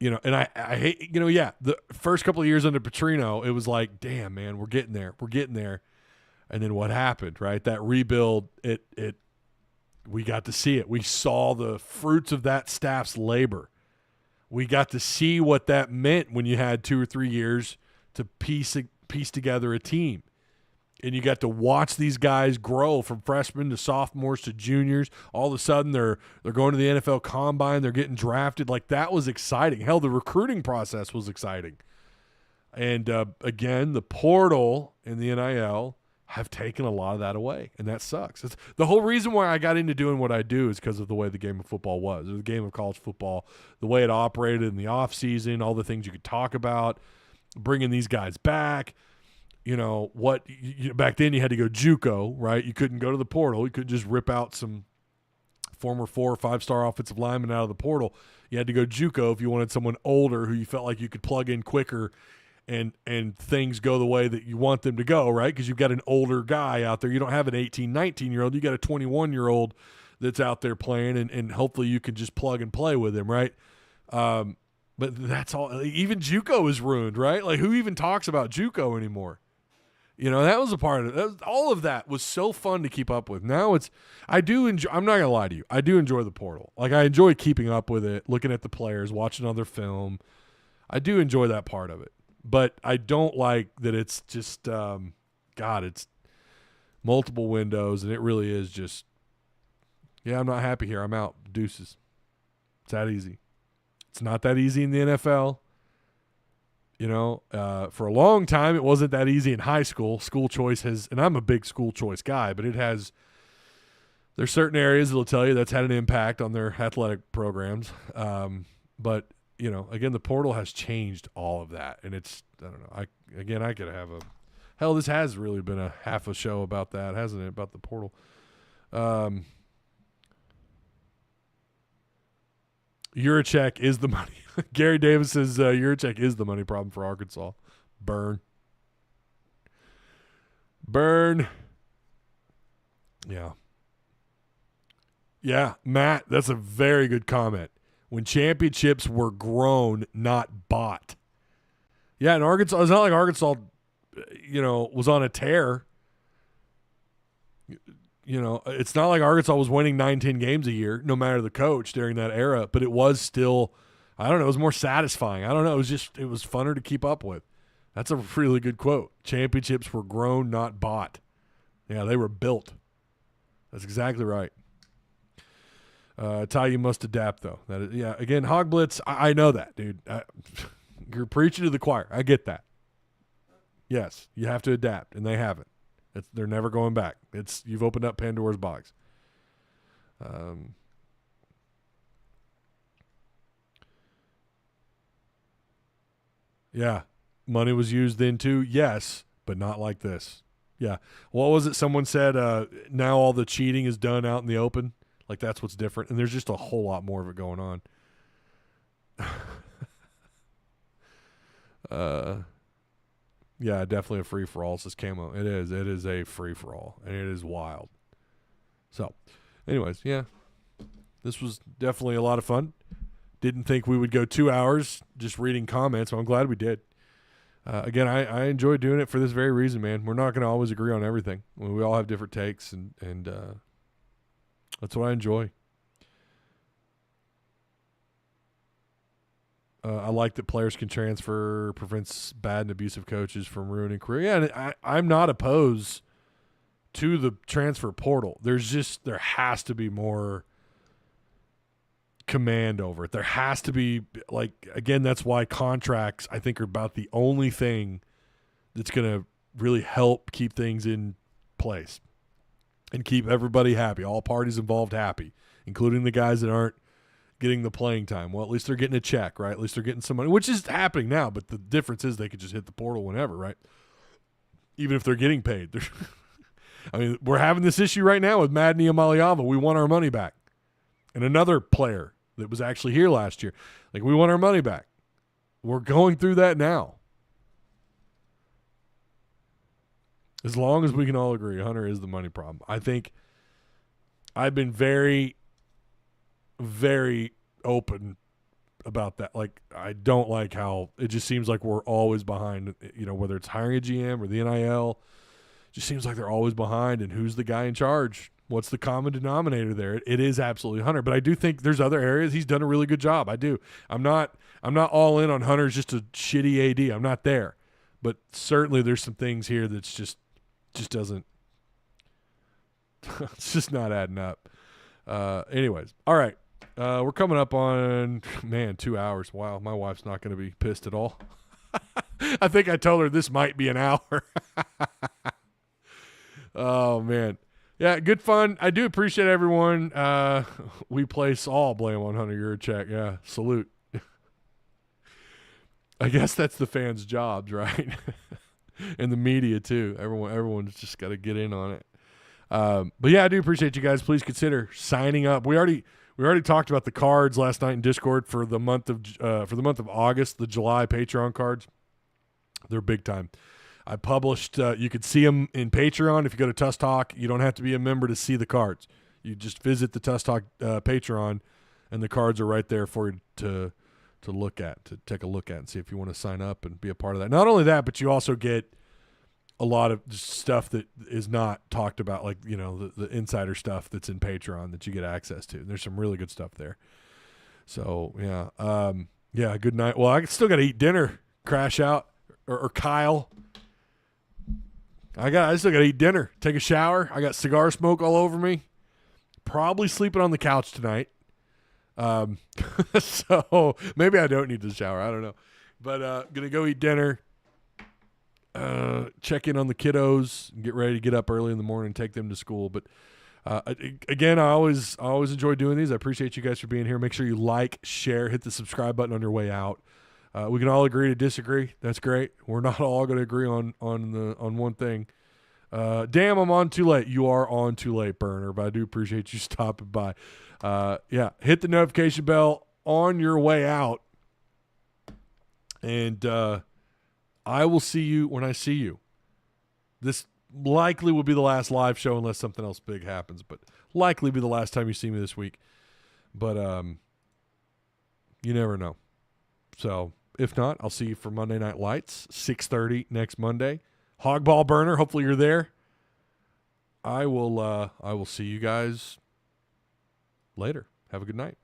And I hate, the first couple of years under Petrino, it was like, damn, man, we're getting there. And then what happened, right? That rebuild, we got to see it. We saw the fruits of that staff's labor. We got to see what that meant when you had 2 or 3 years to piece together a team. And you got to watch these guys grow from freshmen to sophomores to juniors. All of a sudden, they're going to the NFL Combine. They're getting drafted. Like, that was exciting. Hell, the recruiting process was exciting. And, again, the portal and the NIL have taken a lot of that away, and that sucks. It's the whole reason why I got into doing what I do is because of the way the game of football was, or the game of college football, the way it operated in the offseason, all the things you could talk about, bringing these guys back. Back then you had to go JUCO, right? You couldn't go to the portal. You couldn't just rip out some former 4 or 5-star offensive linemen out of the portal. You had to go JUCO if you wanted someone older who you felt like you could plug in quicker and things go the way that you want them to go, right? Because you've got an older guy out there. You don't have an 18, 19-year-old. You got a 21-year-old that's out there playing, and hopefully you can just plug and play with him, right? But that's all. Even JUCO is ruined, right? Like, who even talks about JUCO anymore? That was a part of it. All of that was so fun to keep up with. Now I do enjoy. I'm not gonna lie to you. I do enjoy the portal. Like, I enjoy keeping up with it, looking at the players, watching other film. I do enjoy that part of it. But I don't like that it's just, it's multiple windows, and it really is just, I'm not happy here. I'm out. Deuces. It's that easy. It's not that easy in the NFL. For a long time, it wasn't that easy in high school. School choice and I'm a big school choice guy, but there's certain areas that'll tell you that's had an impact on their athletic programs. But again, the portal has changed all of that, and it's, I don't know. I could have this has really been a half a show about that, hasn't it? About the portal. Yurachek is the money. Gary Davis says Yurachek is the money problem for Arkansas. Burn. Yeah, Matt, that's a very good comment. When championships were grown, not bought. Yeah, in Arkansas, it's not like Arkansas, was on a tear. It's not like Arkansas was winning 9-10 games a year, no matter the coach during that era, but it was still, I don't know, it was more satisfying. I don't know, it was funner to keep up with. That's a really good quote. Championships were grown, not bought. Yeah, they were built. That's exactly right. Ty, you must adapt, though. That is, again, Hog Blitz, I know that, dude. You're preaching to the choir. I get that. Yes, you have to adapt, and they haven't. They're never going back. You've opened up Pandora's box. Yeah, money was used then too. Yes, but not like this. Yeah. What was it? Someone said now all the cheating is done out in the open. Like, that's what's different. And there's just a whole lot more of it going on. Yeah, definitely a free-for-all, says Camo. It is. It is a free-for-all, and it is wild. So, anyways, yeah. This was definitely a lot of fun. Didn't think we would go 2 hours just reading comments, so I'm glad we did. Again, I enjoy doing it for this very reason, man. We're not going to always agree on everything. We all have different takes, and that's what I enjoy. I like that players can transfer, prevents bad and abusive coaches from ruining career. Yeah, and I'm not opposed to the transfer portal. There has to be more command over it. There has to be, again, that's why contracts, I think, are about the only thing that's going to really help keep things in place and keep everybody happy, all parties involved happy, including the guys that aren't getting the playing time. Well, at least they're getting a check, right? At least they're getting some money, which is happening now, but the difference is they could just hit the portal whenever, right? Even if they're getting paid. I mean, we're having this issue right now with Madney and Maliava. We want our money back. And another player that was actually here last year, we want our money back. We're going through that now. As long as we can all agree, Hunter is the money problem. I think I've been very, very open about that. I don't like how it just seems like we're always behind, whether it's hiring a GM or the NIL, it just seems like they're always behind. And who's the guy in charge? What's the common denominator there? It is absolutely Hunter, but I do think there's other areas he's done a really good job. I do. I'm not all in on Hunter's just a shitty AD. I'm not there, but certainly there's some things here that's just doesn't. It's just not adding up. Anyways, all right. We're coming up on 2 hours. Wow, my wife's not going to be pissed at all. I think I told her this might be an hour. Oh man. Yeah, good fun. I do appreciate everyone. We place all blame on Hunter Yurachek. Yeah, salute. I guess that's the fans' jobs, right? And the media too. Everyone's just got to get in on it. But yeah, I do appreciate you guys. Please consider signing up. We already talked about the cards last night in Discord for the month of August. The July Patreon cards, they're big time. I published. You could see them in Patreon if you go to Tusk Talk. You don't have to be a member to see the cards. You just visit the Tusk Talk Patreon, and the cards are right there for you to look at, to take a look at, and see if you want to sign up and be a part of that. Not only that, but you also get a lot of stuff that is not talked about, the insider stuff that's in Patreon that you get access to. There's some really good stuff there. So yeah, good night. Well, I still got to eat dinner. Crash out or Kyle. I still got to eat dinner. Take a shower. I got cigar smoke all over me. Probably sleeping on the couch tonight. So maybe I don't need to shower. I don't know. But gonna go eat dinner. Check in on the kiddos, get ready to get up early in the morning and take them to school. But again, I always enjoy doing these. I appreciate you guys for being here. Make sure you like, share, hit the subscribe button on your way out. We can all agree to disagree. That's great. We're not all going to agree on one thing. Damn, I'm on too late. You are on too late, Burner, but I do appreciate you stopping by. Yeah, hit the notification bell on your way out. And I will see you when I see you. This likely will be the last live show unless something else big happens, but likely be the last time you see me this week. But you never know. So if not, I'll see you for Monday Night Lights, 6:30 next Monday. Hogball Burner, hopefully you're there. I will see you guys later. Have a good night.